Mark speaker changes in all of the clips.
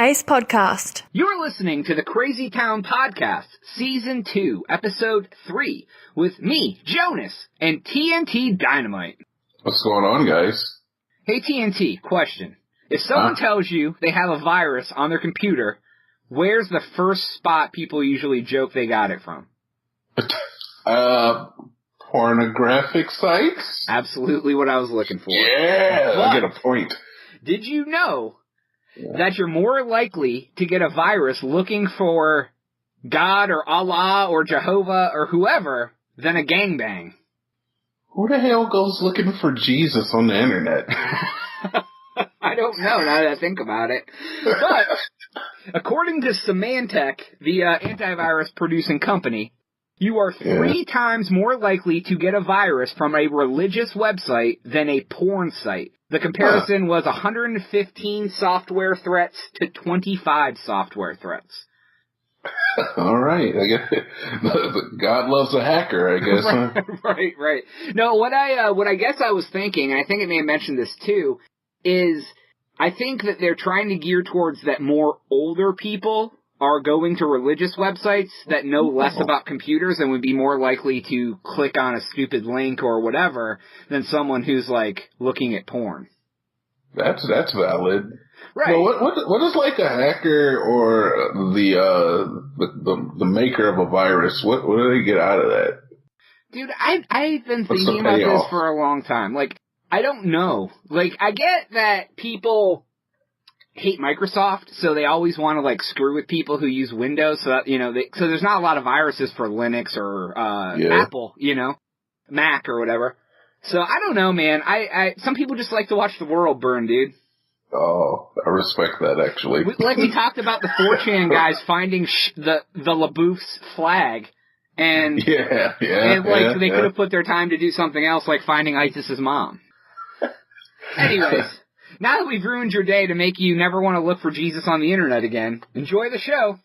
Speaker 1: Ace Podcast.
Speaker 2: You're listening to the Crazy Town Podcast, Season 2, Episode 3, with me, Jonas, and TNT Dynamite.
Speaker 3: What's going on, guys?
Speaker 2: Hey, TNT, question. If someone tells you they have a virus on their computer, where's the first spot people usually joke they got it from?
Speaker 3: Pornographic sites?
Speaker 2: Absolutely what I was looking for.
Speaker 3: Yeah,
Speaker 2: but
Speaker 3: I get a point.
Speaker 2: Did you know that you're more likely to get a virus looking for God or Allah or Jehovah or whoever than a gangbang?
Speaker 3: Who the hell goes looking for Jesus on the internet?
Speaker 2: I don't know now that I think about it. But according to Symantec, the antivirus producing company, you are 3 times more likely to get a virus from a religious website than a porn site. The comparison was 115 software threats to 25 software threats.
Speaker 3: All right. I guess God loves a hacker, I guess. Huh?
Speaker 2: Right. No, what I guess I was thinking, and I think I may have mentioned this too, is I think that they're trying to gear towards that more older people are going to religious websites that know less about computers and would be more likely to click on a stupid link or whatever than someone who's, like, looking at porn.
Speaker 3: That's valid.
Speaker 2: Right.
Speaker 3: Well, what is like a hacker or the maker of a virus? What do they get out of that?
Speaker 2: Dude, I've been thinking about this for a long time. Like, I don't know. Like, I get that people hate Microsoft, so they always want to, like, screw with people who use Windows, so that, you know, so there's not a lot of viruses for Linux or Apple, you know, Mac or whatever. So I don't know, man. Some people just like to watch the world burn, dude.
Speaker 3: Oh, I respect that, actually.
Speaker 2: Like we talked about the 4chan guys finding the LaBouf's flag, and they could have put their time to do something else, like finding ISIS's mom. Anyways, now that we've ruined your day to make you never want to look for Jesus on the internet again, enjoy the show.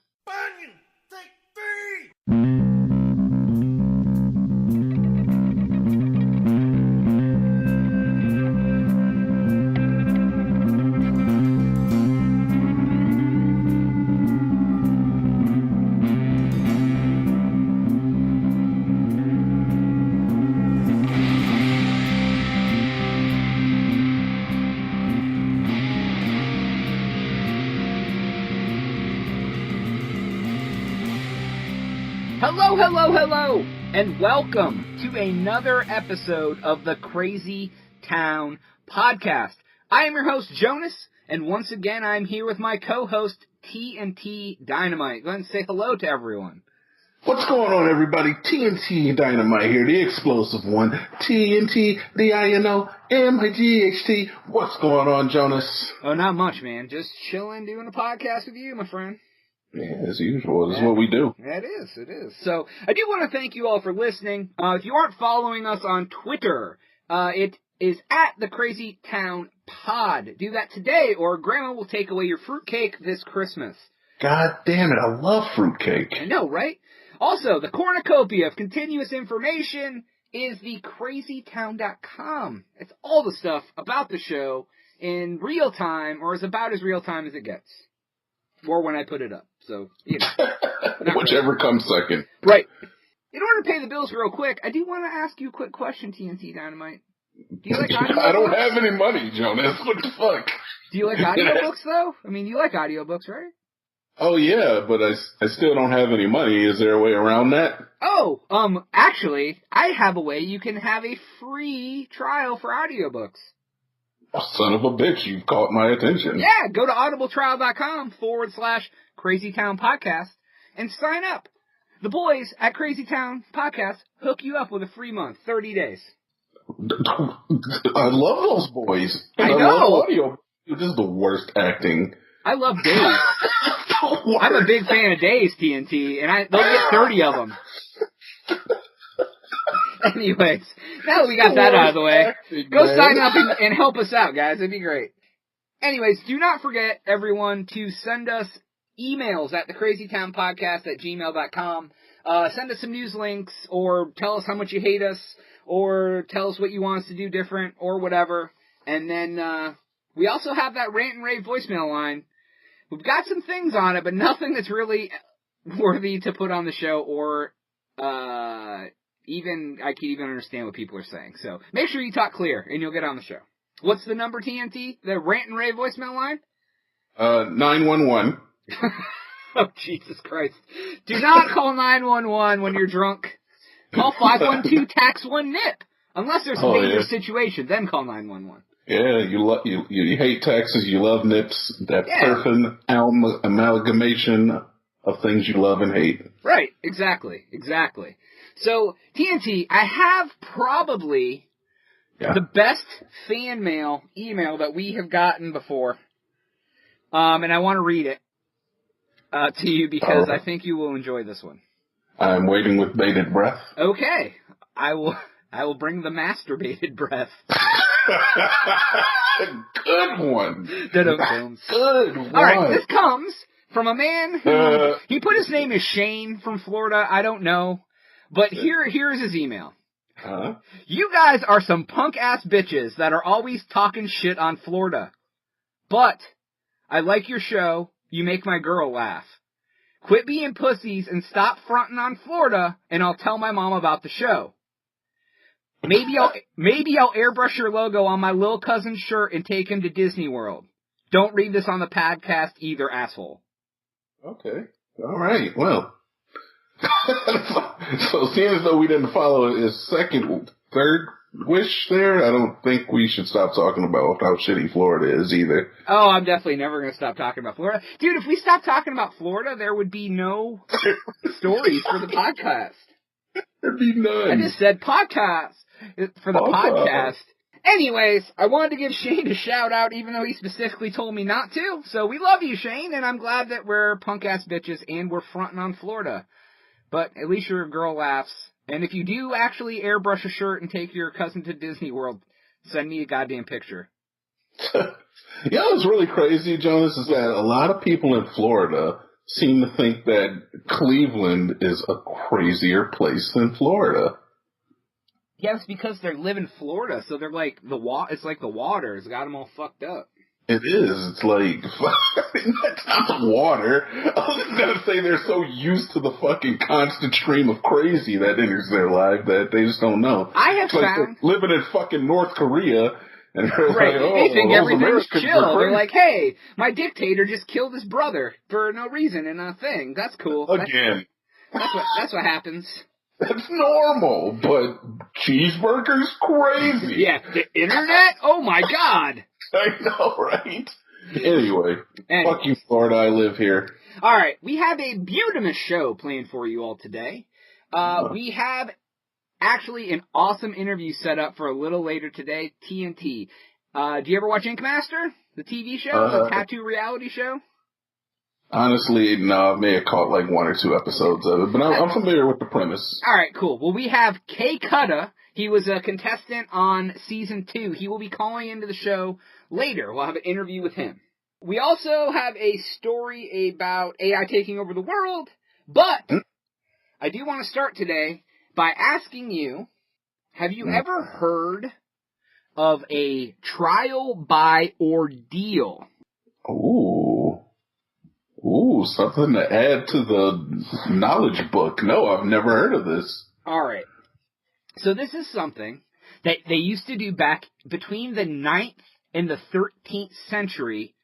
Speaker 2: Hello, and welcome to another episode of the Crazy Town Podcast. I am your host, Jonas, and once again, I'm here with my co-host, TNT Dynamite. Go ahead and say hello to everyone.
Speaker 3: What's going on, everybody? TNT Dynamite here, the explosive one. TNT, DINOMIGHT. What's going on, Jonas?
Speaker 2: Oh, not much, man. Just chilling, doing a podcast with you, my friend.
Speaker 3: Yeah, as usual. This is what we do.
Speaker 2: It is. So, I do want to thank you all for listening. If you aren't following us on Twitter, it is at the Crazy Town Pod. Do that today, or Grandma will take away your fruitcake this Christmas.
Speaker 3: God damn it, I love fruitcake.
Speaker 2: I know, right? Also, the cornucopia of continuous information is the crazytown.com. It's all the stuff about the show in real time, or is about as real time as it gets. Or when I put it up. So, you know.
Speaker 3: Whichever
Speaker 2: really.
Speaker 3: Comes second.
Speaker 2: Right. In order to pay the bills real quick, I do want to ask you a quick question, TNT Dynamite. Do you like audiobooks?
Speaker 3: I don't have any money, Jonas. What the fuck?
Speaker 2: Do you like audiobooks, though? I mean, you like audiobooks, right?
Speaker 3: Oh, yeah, but I still don't have any money. Is there a way around that?
Speaker 2: Oh, actually, I have a way you can have a free trial for audiobooks.
Speaker 3: Oh, son of a bitch, you've caught my attention.
Speaker 2: Yeah, go to audibletrial.com/CrazyTown Podcast and sign up. The boys at Crazy Town Podcast hook you up with a free month, 30 days.
Speaker 3: I love those boys.
Speaker 2: I know.
Speaker 3: Love audio. This is the worst acting.
Speaker 2: I love Days. I'm a big fan of Days, TNT, and they'll get 30 of them. Anyways, now that we got that out of the way, go sign up and help us out, guys. It'd be great. Anyways, do not forget, everyone, to send us emails at thecrazytownpodcast@gmail.com. Send us some news links, or tell us how much you hate us, or tell us what you want us to do different, or whatever. And then we also have that rant and rave voicemail line. We've got some things on it, but nothing that's really worthy to put on the show, or I can even understand what people are saying. So make sure you talk clear, and you'll get on the show. What's the number, TNT? The Rant and Rave voicemail line?
Speaker 3: 911.
Speaker 2: Oh, Jesus Christ. Do not call 911 when you're drunk. Call 512-TAX-1-NIP. Unless there's a major situation, then call 911.
Speaker 3: Yeah, you hate taxes, you love nips. That perfect amalgamation of things you love and hate.
Speaker 2: Right, exactly. So, TNT, I have probably the best fan mail email that we have gotten before. And I want to read it to you because I think you will enjoy this one.
Speaker 3: I'm waiting with bated breath.
Speaker 2: Okay. I will bring the masturbated breath.
Speaker 3: Good one.
Speaker 2: Good one. All right, this comes from a man who, he put his name as Shane from Florida. I don't know. But here's his email. You guys are some punk-ass bitches that are always talking shit on Florida. But I like your show. You make my girl laugh. Quit being pussies and stop fronting on Florida, and I'll tell my mom about the show. Maybe I'll airbrush your logo on my little cousin's shirt and take him to Disney World. Don't read this on the podcast either, asshole.
Speaker 3: Okay. All right. Well. So seeing as though we didn't follow his third wish there, I don't think we should stop talking about how shitty Florida is either.
Speaker 2: Oh, I'm definitely never going to stop talking about Florida. Dude, if we stopped talking about Florida, there would be no stories for the podcast.
Speaker 3: There'd be none.
Speaker 2: I just said podcast for the podcast. Anyways, I wanted to give Shane a shout out, even though he specifically told me not to. So we love you, Shane, and I'm glad that we're punk-ass bitches and we're fronting on Florida. But at least your girl laughs. And if you do actually airbrush a shirt and take your cousin to Disney World, send me a goddamn picture.
Speaker 3: What's really crazy, Jonas, is that a lot of people in Florida seem to think that Cleveland is a crazier place than Florida.
Speaker 2: Yeah, it's because they live in Florida, so they're like, it's like the water. It's got them all fucked up.
Speaker 3: It is. It's like, that's not the water. I was going to say they're so used to the fucking constant stream of crazy that enters their life that they just don't know.
Speaker 2: I have found...
Speaker 3: Like living in fucking North Korea, and they're like,
Speaker 2: they think everything's chill. They're like, hey, my dictator just killed his brother for no reason in a thing. That's cool.
Speaker 3: Again.
Speaker 2: That's what happens.
Speaker 3: That's normal, but cheeseburgers crazy.
Speaker 2: Yeah, the internet? Oh my god.
Speaker 3: I know, right? Anyway, fuck you, Florida. I live here.
Speaker 2: All right, we have a beautimous show planned for you all today. We have actually an awesome interview set up for a little later today. TNT. Do you ever watch Ink Master, the TV show, the tattoo reality show?
Speaker 3: Honestly, no. I may have caught like 1 or 2 episodes of it, but I'm familiar with the premise.
Speaker 2: All right, cool. Well, we have Kutta. He was a contestant on season 2. He will be calling into the show later. We'll have an interview with him. We also have a story about AI taking over the world, but I do want to start today by asking you, have you ever heard of a trial by ordeal?
Speaker 3: Ooh, something to add to the knowledge book. No, I've never heard of this.
Speaker 2: All right. So this is something that they used to do back between the 9th and the 13th century,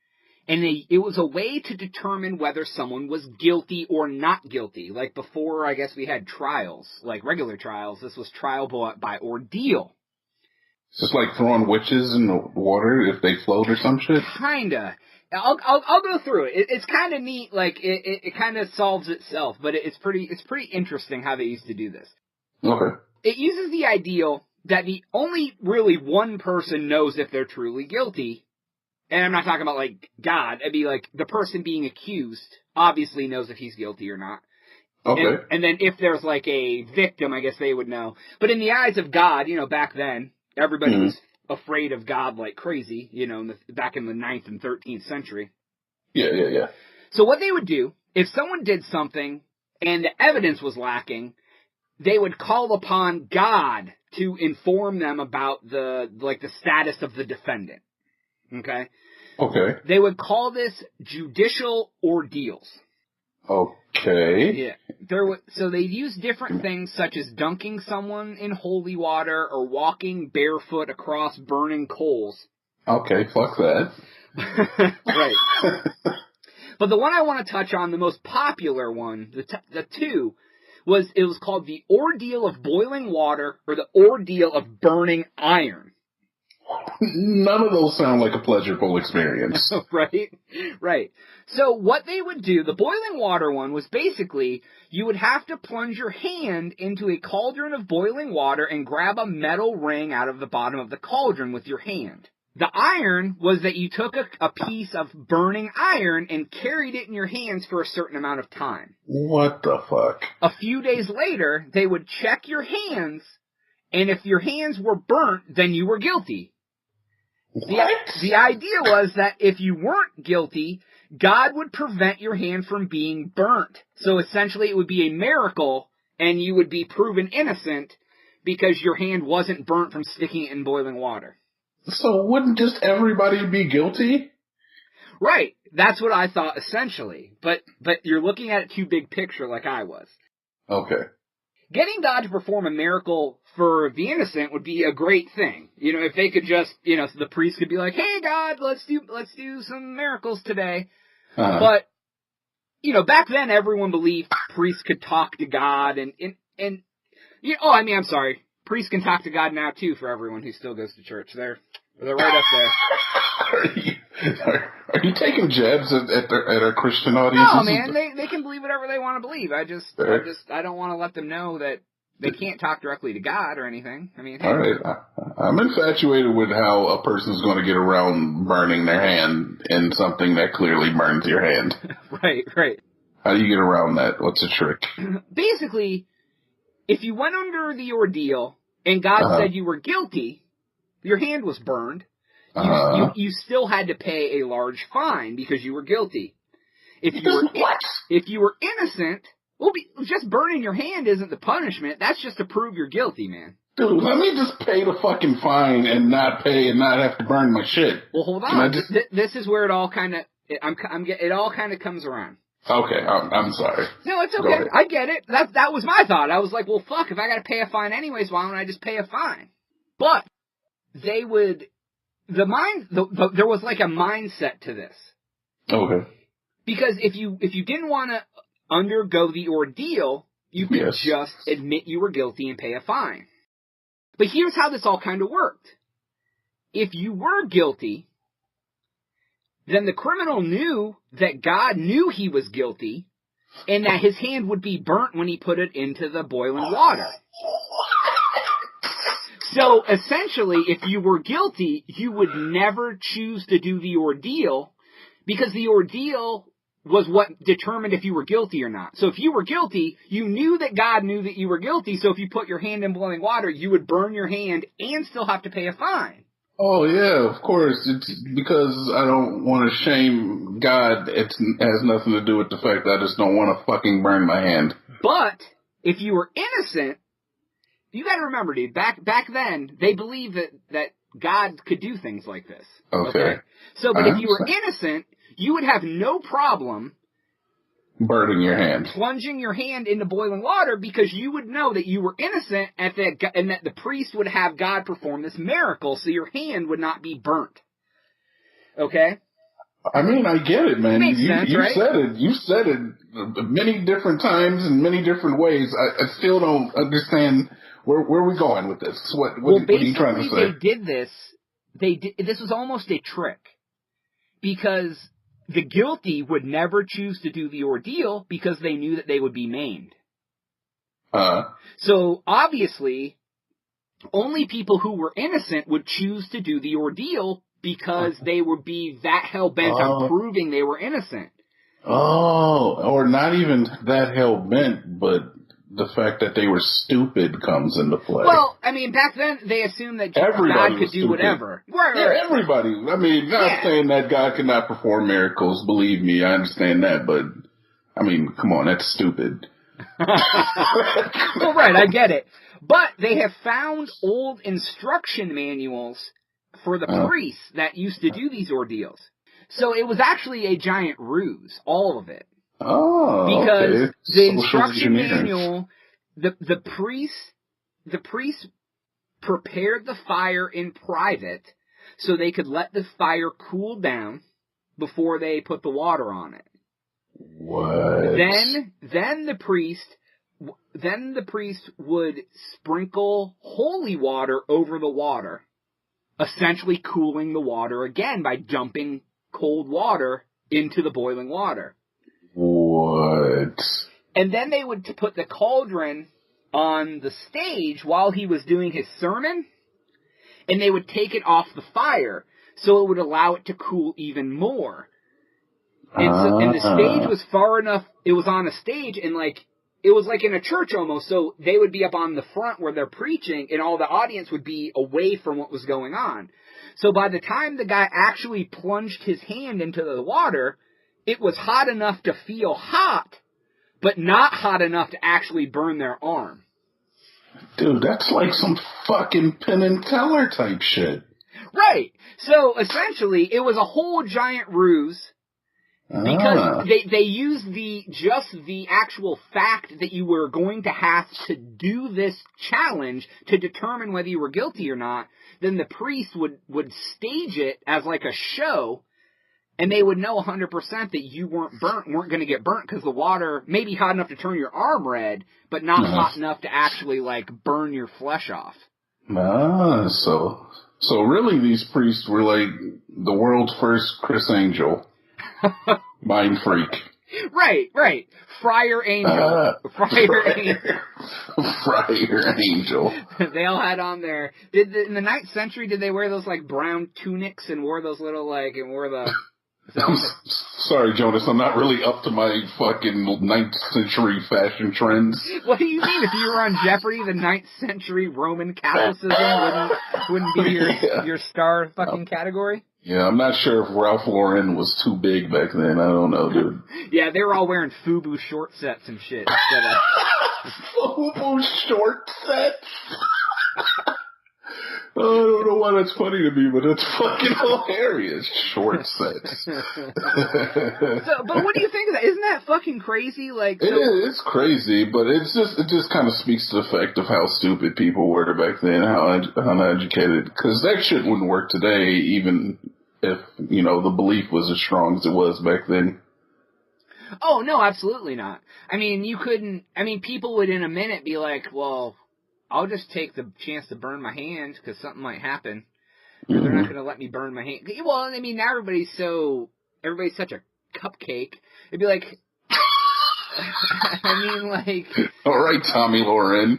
Speaker 2: and it was a way to determine whether someone was guilty or not guilty. Like before, I guess we had trials, like regular trials. This was trial by ordeal.
Speaker 3: It's just like throwing witches in the water if they float or some shit?
Speaker 2: Kinda. I'll go through it. It's kind of neat. Like it kind of solves itself, but it's pretty interesting how they used to do this.
Speaker 3: Okay.
Speaker 2: It uses the ideal that the only really one person knows if they're truly guilty, and I'm not talking about like God. It'd be like the person being accused obviously knows if he's guilty or not.
Speaker 3: Okay.
Speaker 2: And then if there's like a victim, I guess they would know. But in the eyes of God, back then everybody was afraid of God like crazy, back in the 9th and 13th century.
Speaker 3: Yeah.
Speaker 2: So what they would do, if someone did something and the evidence was lacking, they would call upon God to inform them about the status of the defendant. Okay?
Speaker 3: Okay.
Speaker 2: They would call this judicial ordeals.
Speaker 3: Okay.
Speaker 2: Yeah. So they'd use different things such as dunking someone in holy water or walking barefoot across burning coals.
Speaker 3: Okay, fuck that.
Speaker 2: Right. But the one I want to touch on, the most popular one, the two, it was called the ordeal of boiling water or the ordeal of burning iron.
Speaker 3: None of those sound like a pleasurable experience.
Speaker 2: Right. So what they would do, the boiling water one was basically, you would have to plunge your hand into a cauldron of boiling water and grab a metal ring out of the bottom of the cauldron with your hand. The iron was that you took a piece of burning iron and carried it in your hands for a certain amount of time.
Speaker 3: What the fuck?
Speaker 2: A few days later, they would check your hands, and if your hands were burnt, then you were guilty. The idea was that if you weren't guilty, God would prevent your hand from being burnt. So essentially it would be a miracle, and you would be proven innocent because your hand wasn't burnt from sticking it in boiling water.
Speaker 3: So wouldn't just everybody be guilty?
Speaker 2: Right. That's what I thought essentially. But you're looking at it too big picture like I was. Okay. Getting God to perform a miracle for the innocent would be a great thing. You know, if they could just, so the priest could be like, "Hey God, let's do some miracles today." But, back then everyone believed priests could talk to God and I'm sorry. Priests can talk to God now too for everyone who still goes to church. They're right up there.
Speaker 3: Are you taking jabs at our Christian audience?
Speaker 2: No, man, they can believe whatever they want to believe. I don't want to let them know that they can't talk directly to God or anything. I mean, hey.
Speaker 3: All right. I'm infatuated with how a person's going to get around burning their hand in something that clearly burns your hand.
Speaker 2: Right.
Speaker 3: How do you get around that? What's the trick?
Speaker 2: Basically, if you went under the ordeal and God said you were guilty, your hand was burned, you still had to pay a large fine because you were guilty. If you were innocent, just burning your hand isn't the punishment. That's just to prove you're guilty, man.
Speaker 3: Dude, let me just pay the fucking fine and not pay and not have to burn my shit.
Speaker 2: Well, hold on. This is where it all kind of it all kind of comes around.
Speaker 3: Okay, I'm sorry.
Speaker 2: No, it's okay. I get it. That was my thought. I was like, well, fuck, if I got to pay a fine anyways, why don't I just pay a fine? But they would, there was like a mindset to this. Okay. Because if you didn't want to undergo the ordeal, you could just admit you were guilty and pay a fine. But here's how this all kind of worked. If you were guilty, then the criminal knew that God knew he was guilty and that his hand would be burnt when he put it into the boiling water. So essentially, if you were guilty, you would never choose to do the ordeal because the ordeal was what determined if you were guilty or not. So if you were guilty, you knew that God knew that you were guilty, so if you put your hand in boiling water, you would burn your hand and still have to pay a fine.
Speaker 3: Oh, yeah, of course. It's because I don't want to shame God. It has nothing to do with the fact that I just don't want to fucking burn my hand.
Speaker 2: But if you were innocent, you got to remember, dude, back then, they believed that God could do things like this. Okay? So, but if you were innocent, you would have no problem
Speaker 3: burning your hand,
Speaker 2: plunging your hand into boiling water, because you would know that you were innocent and that the priest would have God perform this miracle, so your hand would not be burnt. Okay?
Speaker 3: I mean, I get it, man.
Speaker 2: Makes sense, right?
Speaker 3: You said it many different times in many different ways. I still don't understand where we're going with this. What are you trying to say?
Speaker 2: They did this. This was almost a trick, because the guilty would never choose to do the ordeal because they knew that they would be maimed. So obviously, only people who were innocent would choose to do the ordeal because they would be that hell-bent on proving they were innocent.
Speaker 3: Oh, or not even that hell-bent, but the fact that they were stupid comes into play.
Speaker 2: Well, I mean, back then, they assumed that God could do whatever.
Speaker 3: Right. Yeah, everybody. I mean, not saying that God could not perform miracles. Believe me, I understand that. But, I mean, come on, that's stupid.
Speaker 2: Well, right, I get it. But they have found old instruction manuals for the priests that used to do these ordeals. So it was actually a giant ruse, all of it.
Speaker 3: Oh,
Speaker 2: because
Speaker 3: okay.
Speaker 2: the instruction manual, the priest prepared the fire in private so they could let the fire cool down before they put the water on it.
Speaker 3: What?
Speaker 2: Then the priest would sprinkle holy water over the water, essentially cooling the water again by dumping cold water into the boiling water.
Speaker 3: What?
Speaker 2: And then they would put the cauldron on the stage while he was doing his sermon, and they would take it off the fire so it would allow it to cool even more. And the stage was far enough, it was on a stage, and it was like in a church almost, so they would be up on the front where they're preaching, and all the audience would be away from what was going on. So by the time the guy actually plunged his hand into the water, it was hot enough to feel hot, but not hot enough to actually burn their arm.
Speaker 3: Dude, that's like some fucking Penn and Teller type shit.
Speaker 2: Right. So essentially, it was a whole giant ruse. Because they used the actual fact that you were going to have to do this challenge to determine whether you were guilty or not. Then the priest would stage it as like a show, and they would know 100% that you weren't going to get burnt because the water may be hot enough to turn your arm red, but not hot enough to actually burn your flesh off.
Speaker 3: So really these priests were like the world's first Chris Angel. Mind freak.
Speaker 2: Right. Friar Angel. Friar
Speaker 3: Angel.
Speaker 2: They all had on their... in the 9th century, did they wear those, brown tunics and wore those little, and wore the...
Speaker 3: I'm sorry, Jonas, I'm not really up to my fucking 9th century fashion trends.
Speaker 2: What do you mean? If you were on Jeopardy, the 9th century Roman Catholicism wouldn't be your star fucking category?
Speaker 3: Yeah, I'm not sure if Ralph Lauren was too big back then. I don't know, dude.
Speaker 2: Yeah, they were all wearing FUBU short sets and shit instead of...
Speaker 3: FUBU short sets? I don't know why that's funny to me, but it's fucking hilarious. Short sets.
Speaker 2: But what do you think of that? Isn't that fucking crazy?
Speaker 3: It's crazy, but it just kind of speaks to the fact of how stupid people were back then, how uneducated. Because that shit wouldn't work today, even if, the belief was as strong as it was back then.
Speaker 2: Oh, no, absolutely not. People would in a minute be like, well... I'll just take the chance to burn my hand because something might happen. They're not going to let me burn my hand. Well, now everybody's such a cupcake. It'd be like,
Speaker 3: all right, Tommy Lauren.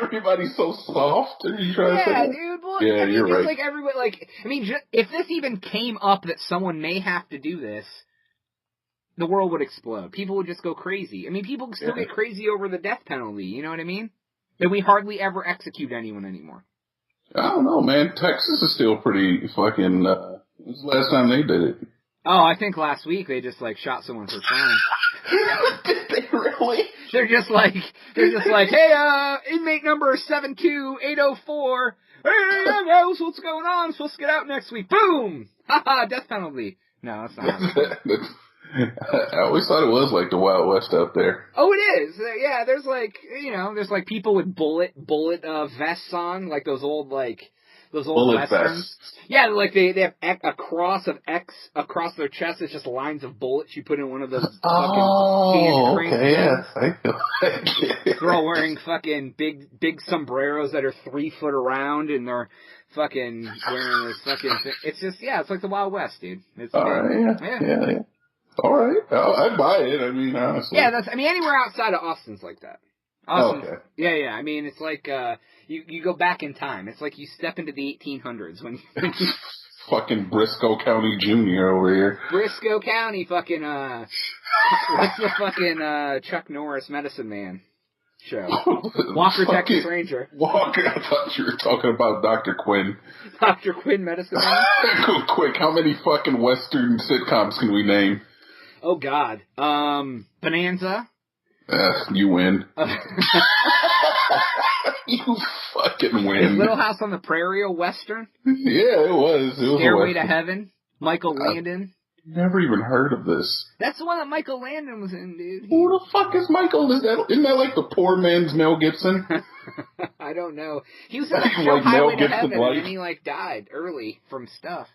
Speaker 3: Everybody's so soft. Are you trying to say
Speaker 2: dude. Well,
Speaker 3: yeah, you're right.
Speaker 2: Like everybody, if this even came up that someone may have to do this, the world would explode. People would just go crazy. People still get crazy over the death penalty. You know what I mean? And we hardly ever execute anyone anymore.
Speaker 3: I don't know, man. Texas is still pretty fucking, when was the last time they did it?
Speaker 2: Oh, I think last week they just, shot someone for fun.
Speaker 3: Did they really?
Speaker 2: They're just like, hey, inmate number 72804. Hey, guys, what's going on? I'm supposed to get out next week. Boom! Haha, death penalty. No, that's not how it works.
Speaker 3: I always thought it was like the Wild West out there.
Speaker 2: Oh, it is. Yeah, there's there's people with bullet vests on, those old
Speaker 3: bullet
Speaker 2: westerns.
Speaker 3: Vests.
Speaker 2: Yeah, they have a cross of X across their chest. It's just lines of bullets you put in one of those fucking hand crank things. They're all wearing fucking big sombreros that are 3 foot around, and they're fucking wearing this fucking thing. It's just, it's like the Wild West, dude. It's
Speaker 3: all right, yeah. All right, I'd buy it. Honestly.
Speaker 2: Yeah, anywhere outside of Austin's like that. Austin,
Speaker 3: okay.
Speaker 2: Yeah. It's like you go back in time. It's like you step into the 1800s when you
Speaker 3: fucking Briscoe County Jr. over here.
Speaker 2: Briscoe County, fucking what's the fucking Chuck Norris Medicine Man show? Walker, Texas Ranger.
Speaker 3: Walker, I thought you were talking about Dr. Quinn.
Speaker 2: Dr. Quinn Medicine Man.
Speaker 3: Quick, how many fucking Western sitcoms can we name?
Speaker 2: Oh, God. Bonanza.
Speaker 3: You win. You fucking win.
Speaker 2: Is Little House on the Prairie a Western?
Speaker 3: Yeah, it was.
Speaker 2: Stairway to Heaven. Michael Landon.
Speaker 3: Never even heard of this.
Speaker 2: That's the one that Michael Landon was in, dude.
Speaker 3: Who the fuck is Michael? Isn't that like the poor man's Mel Gibson?
Speaker 2: I don't know. He was in that show Highway to Heaven, and then he died early from stuff.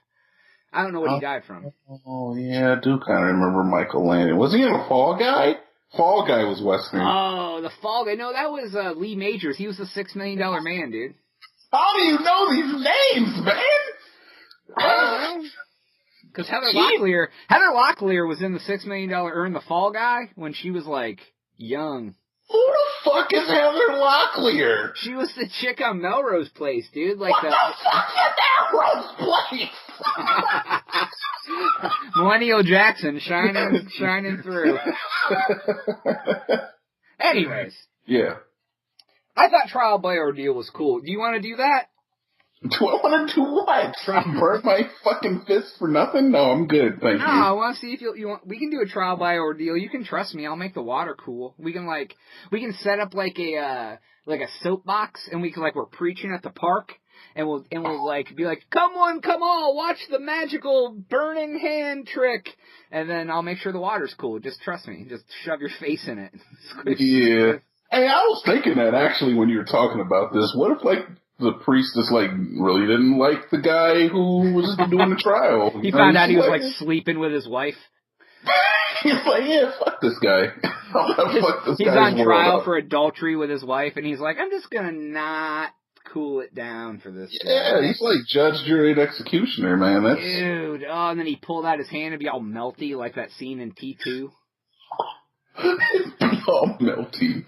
Speaker 2: I don't know what he died from.
Speaker 3: Oh, yeah, I do kind of remember Michael Landon. Was he in a Fall Guy? Fall Guy was Western.
Speaker 2: Oh, the Fall Guy. No, that was Lee Majors. He was the $6 Million Man, dude.
Speaker 3: How do you know these names, man?
Speaker 2: I don't know. Because Heather Locklear was in the $6 Million in the Fall Guy when she was, young.
Speaker 3: Who the fuck is Heather Locklear?
Speaker 2: She was the chick on Melrose Place, dude.
Speaker 3: What the fuck is Melrose Place?
Speaker 2: Millennial Jackson shining through. Anyways.
Speaker 3: Yeah.
Speaker 2: I thought Trial by Ordeal was cool. Do you want to do that?
Speaker 3: Do I want to do what? Try to burn my fucking fist for nothing? No, I'm good, thank you.
Speaker 2: No, I want to see if you want. We can do a Trial by Ordeal. You can trust me. I'll make the water cool. We can set up a soapbox, and we're preaching at the park, and we'll be like, come one, come all, watch the magical burning hand trick, and then I'll make sure the water's cool. Just trust me. Just shove your face in it.
Speaker 3: Yeah. Hey, I was thinking that actually when you were talking about this. What if the priest just really didn't like the guy who was doing the trial?
Speaker 2: He found out he was sleeping with his wife.
Speaker 3: He's like, yeah, fuck this guy. Fuck this
Speaker 2: He's on trial for adultery with his wife, and he's like, I'm just gonna not cool it down for this guy.
Speaker 3: Yeah, he's like judge, jury, and executioner, man.
Speaker 2: Dude, and then he pulled out his hand and be all melty like that scene in T2.
Speaker 3: All melty.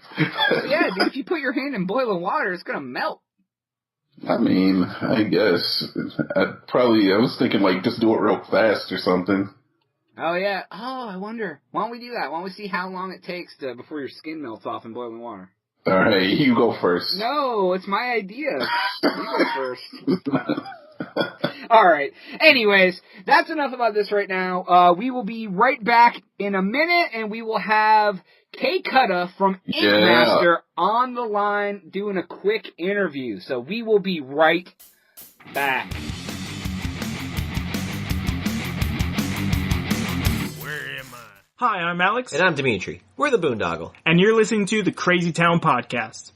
Speaker 2: Yeah, dude, if you put your hand in boiling water, it's gonna melt.
Speaker 3: I mean, I guess. I was thinking just do it real fast or something.
Speaker 2: Oh, yeah. Oh, I wonder. Why don't we do that? Why don't we see how long it takes before your skin melts off in boiling water?
Speaker 3: All right, you go first.
Speaker 2: No, it's my idea. You go first. All right. Anyways, that's enough about this right now. We will be right back in a minute, and we will have Kutta from Ink Master on the line doing a quick interview. So we will be right back.
Speaker 1: Where am I? Hi, I'm Alex.
Speaker 4: And I'm Dimitri. We're the Boondoggle.
Speaker 1: And you're listening to the Crazy Town Podcast.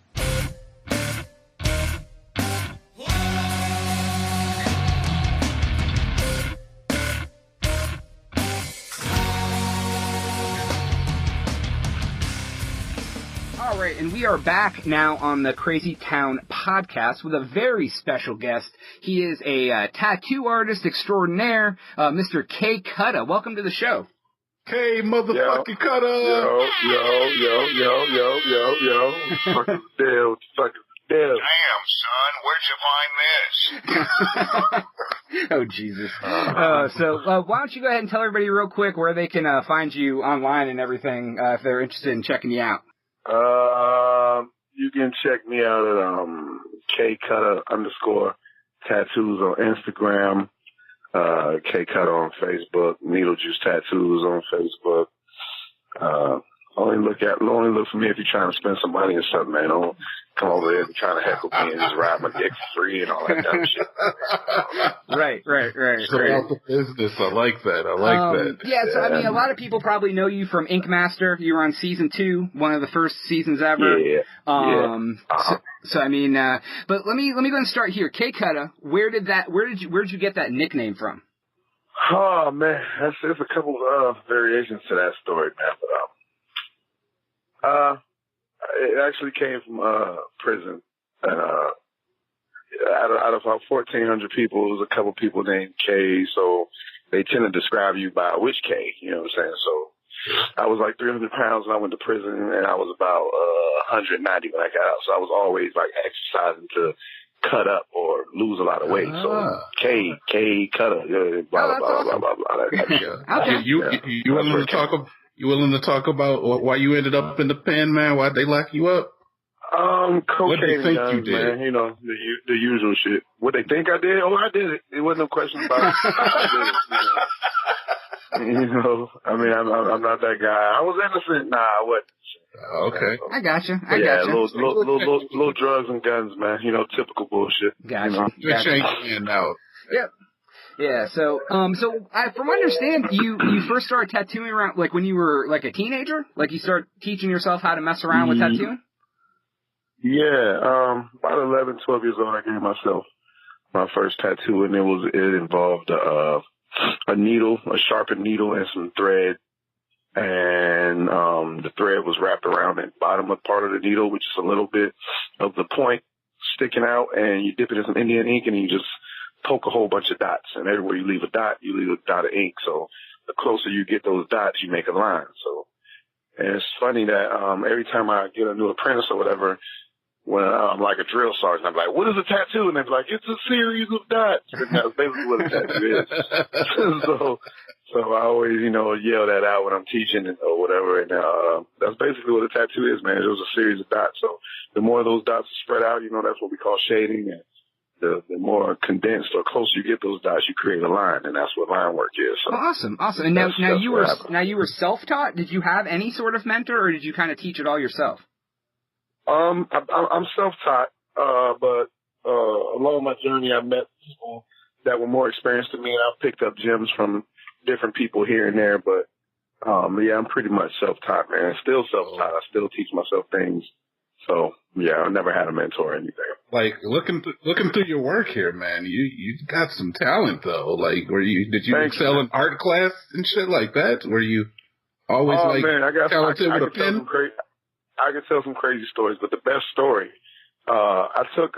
Speaker 2: And we are back now on the Crazy Town Podcast with a very special guest. He is a tattoo artist extraordinaire, Mr. Kutta. Welcome to the show.
Speaker 3: Hey, motherfucking Kutta!
Speaker 5: Yo. Fucking deal.
Speaker 6: Damn, son, where'd you find this?
Speaker 2: Oh, Jesus. So why don't you go ahead and tell everybody real quick where they can find you online and everything if they're interested in checking you out.
Speaker 5: You can check me out at Kutta_tattoos on Instagram, Kutta on Facebook, Needle Juice Tattoos on Facebook. Only look for me if you're trying to spend some money or something, man. Don't come over there and trying to heckle me and just ride my dick for free and all that dumb shit.
Speaker 2: Right.
Speaker 3: Out the business. I like that.
Speaker 2: Yeah, so I mean, a lot of people probably know you from Ink Master. You were on season 2, one of the first seasons ever.
Speaker 5: Yeah.
Speaker 2: So I mean, but let me go and start here. Kutta, where'd you get that nickname from?
Speaker 5: Oh man, there's a couple of variations to that story, man. But it actually came from prison. And out of about 1,400 people, there was a couple people named K, so they tend to describe you by which K, you know what I'm saying? So I was like 300 pounds when I went to prison, and I was about 190 when I got out. So I was always exercising to cut up or lose a lot of weight. So K Kutta, blah blah blah blah blah.
Speaker 2: Okay.
Speaker 3: You willing to talk about? You willing to talk about why you ended up in the pen, man? Why'd they lock you up?
Speaker 5: Cocaine
Speaker 3: what do you think
Speaker 5: guns,
Speaker 3: you did?
Speaker 5: Man. You know, the usual shit. What they think I did? Oh, I did it. It wasn't no question about it. I did it, you know, I mean, I'm not that guy. I was innocent. Nah, I wasn't.
Speaker 3: Okay.
Speaker 2: I gotcha.
Speaker 5: Little drugs and guns, man. You know, typical bullshit.
Speaker 2: Gotcha.
Speaker 3: Ain't out.
Speaker 2: Yep. Yeah, so from what I understand, you first started tattooing around, like, when you were, like, a teenager? Like, you started teaching yourself how to mess around with tattooing?
Speaker 5: Yeah, about 11, 12 years old, I gave myself my first tattoo, and it involved a needle, a sharpened needle, and some thread. And the thread was wrapped around the bottom of part of the needle, which is a little bit of the point sticking out, and you dip it in some Indian ink, and you just poke a whole bunch of dots. And everywhere you leave a dot, you leave a dot of ink. So the closer you get those dots, you make a line. So, and it's funny that every time I get a new apprentice or whatever, when I'm like a drill sergeant, I'm like, what is a tattoo? And they're like, it's a series of dots. And that's basically what a tattoo is. So I always, yell that out when I'm teaching or whatever. And that's basically what a tattoo is, man. It was a series of dots. So the more those dots are spread out, that's what we call shading. And the more condensed or closer you get those dots, you create a line. And that's what line work is. So
Speaker 2: awesome. And now you were self-taught? Did you have any sort of mentor, or did you kind of teach it all yourself?
Speaker 5: I'm self-taught, but along my journey, I met people that were more experienced than me, and I've picked up gems from different people here and there. But yeah, I'm pretty much self-taught, man. Still self-taught. I still teach myself things. So yeah, I never had a mentor or anything.
Speaker 3: Like looking through your work here, man, you got some talent though. Like, did you excel in art class and shit like that? Were you always talented with a pen?
Speaker 5: I could tell some crazy stories, but the best story, I took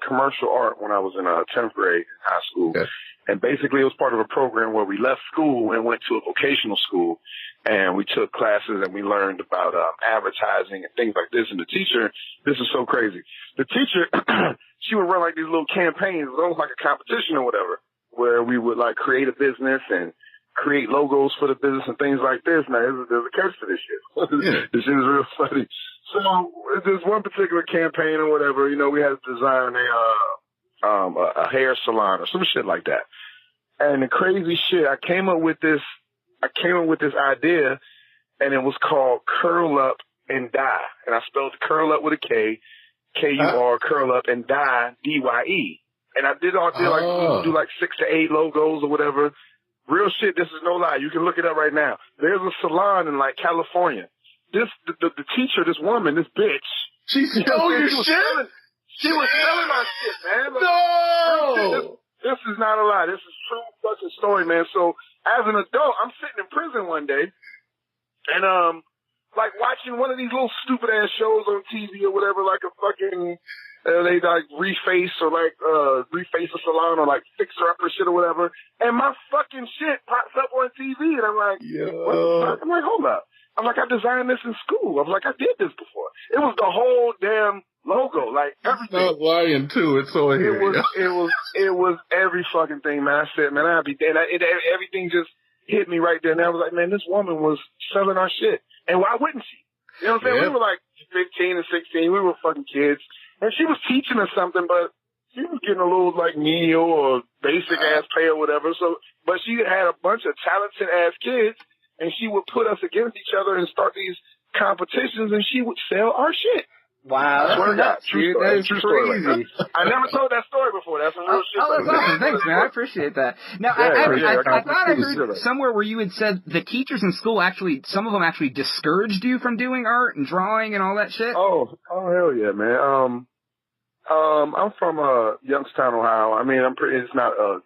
Speaker 5: commercial art when I was in 10th grade in high school. Okay. And basically it was part of a program where we left school and went to a vocational school, and we took classes and we learned about advertising and things like this. And the teacher, this is so crazy. The teacher, she would run like these little campaigns. It was almost like a competition or whatever, where we would like create a business and create logos for the business and things like this. Now, there's a catch to this shit. Yeah. This shit is real funny. So, there's one particular campaign or whatever, we had to design a hair salon or some shit like that. And the crazy shit, I came up with this idea, and it was called Curl Up and Die. And I spelled curl up with a K, K-U-R, curl up, and die, D-Y-E. And I did like 6 to 8 logos or whatever. Real shit, this is no lie. You can look it up right now. There's a salon in like California. The teacher, this woman, this bitch.
Speaker 3: She stole your shit?
Speaker 5: She was selling our shit, man. Like,
Speaker 3: no!
Speaker 5: This is not a lie. This is true fucking story, man. So as an adult, I'm sitting in prison one day and like watching one of these little stupid ass shows on TV or whatever, like a fucking they like reface a salon or like fix her up or shit or whatever. And my fucking shit pops up on TV and I'm like, what the fuck? I'm like, hold up. I'm like, I designed this in school. I'm like, I did this before. It was the whole damn logo, like everything.
Speaker 3: Not lying too. It's so here.
Speaker 5: It was every fucking thing, man. I said, man, I'd be dead. Everything just hit me right there. And I was like, man, this woman was selling our shit. And why wouldn't she? You know what I'm saying? Yeah. We were like 15 and 16. We were fucking kids. And she was teaching us something, but she was getting a little like menial or basic ass pay or whatever. So, but she had a bunch of talented ass kids, and she would put us against each other and start these competitions, and she would sell our shit.
Speaker 2: Wow, that's nuts, dude. That is crazy.
Speaker 5: I never told that story before. That's some real shit.
Speaker 2: Oh, that's awesome. Thanks, man. I appreciate that. Now, I thought I heard somewhere where you had said the teachers in school some of them actually discouraged you from doing art and drawing and all that shit.
Speaker 5: Oh, hell yeah, man. I'm from Youngstown, Ohio. I mean, it's not a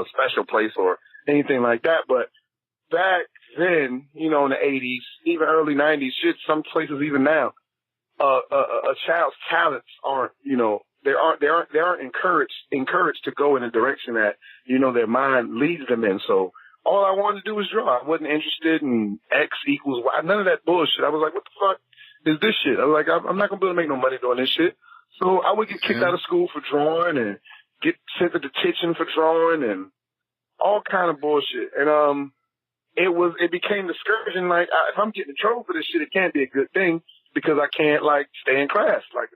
Speaker 5: special place or anything like that, but back then, in the 80s, even early 90s, shit, some places even now, a child's talents aren't encouraged to go in a direction that, their mind leads them in. So all I wanted to do was draw. I wasn't interested in X equals Y, none of that bullshit. I was like, what the fuck is this shit? I was like, I'm not gonna be able to make no money doing this shit. So I would get kicked out of school for drawing and get sent to detention for drawing and all kind of bullshit. And, it became discouraging. Like, if I'm getting in trouble for this shit, it can't be a good thing because I can't, like, stay in class. Like,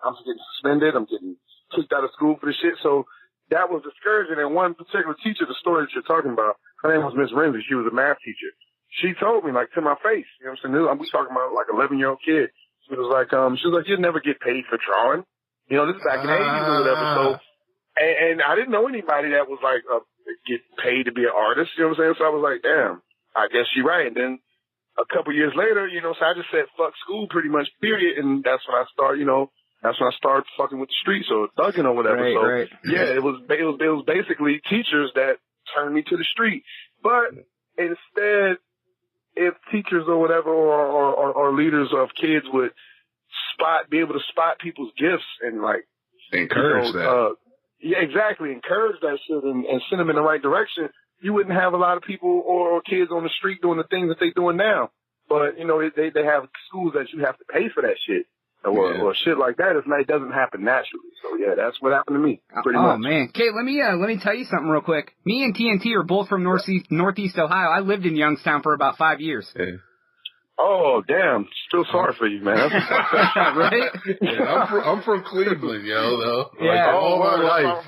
Speaker 5: I'm getting suspended. I'm getting kicked out of school for this shit. So that was discouraging. And one particular teacher, the story that you're talking about, her name was Miss Renzi. She was a math teacher. She told me, like, to my face, you know what I'm saying? We talking about, like, 11-year-old kid. She was like, you'll never get paid for drawing. This is back in the 80s or whatever. So And I didn't know anybody that was like get paid to be an artist. You know what I'm saying? So I was like, damn, I guess you're right. And then a couple years later, so I just said fuck school pretty much, period. And that's when I started, that's when I started fucking with the streets or thugging or whatever.
Speaker 2: Right.
Speaker 5: Yeah, it was basically teachers that turned me to the street. But instead, if teachers or whatever or leaders of kids would be able to spot people's gifts and like
Speaker 3: encourage that.
Speaker 5: Yeah, exactly. Encourage that shit and send them in the right direction. You wouldn't have a lot of people or kids on the street doing the things that they're doing now. But, they have schools that you have to pay for that shit or shit like that. It doesn't happen naturally. So, yeah, that's what happened to me, pretty much.
Speaker 2: Oh, man. Okay, let me tell you something real quick. Me and TNT are both from Northeast Ohio. I lived in Youngstown for about 5 years.
Speaker 3: Yeah.
Speaker 5: Oh, damn. Still sorry for you, man.
Speaker 2: Right?
Speaker 3: Yeah, I'm from Cleveland, though.
Speaker 2: Yeah.
Speaker 3: Like, all my life.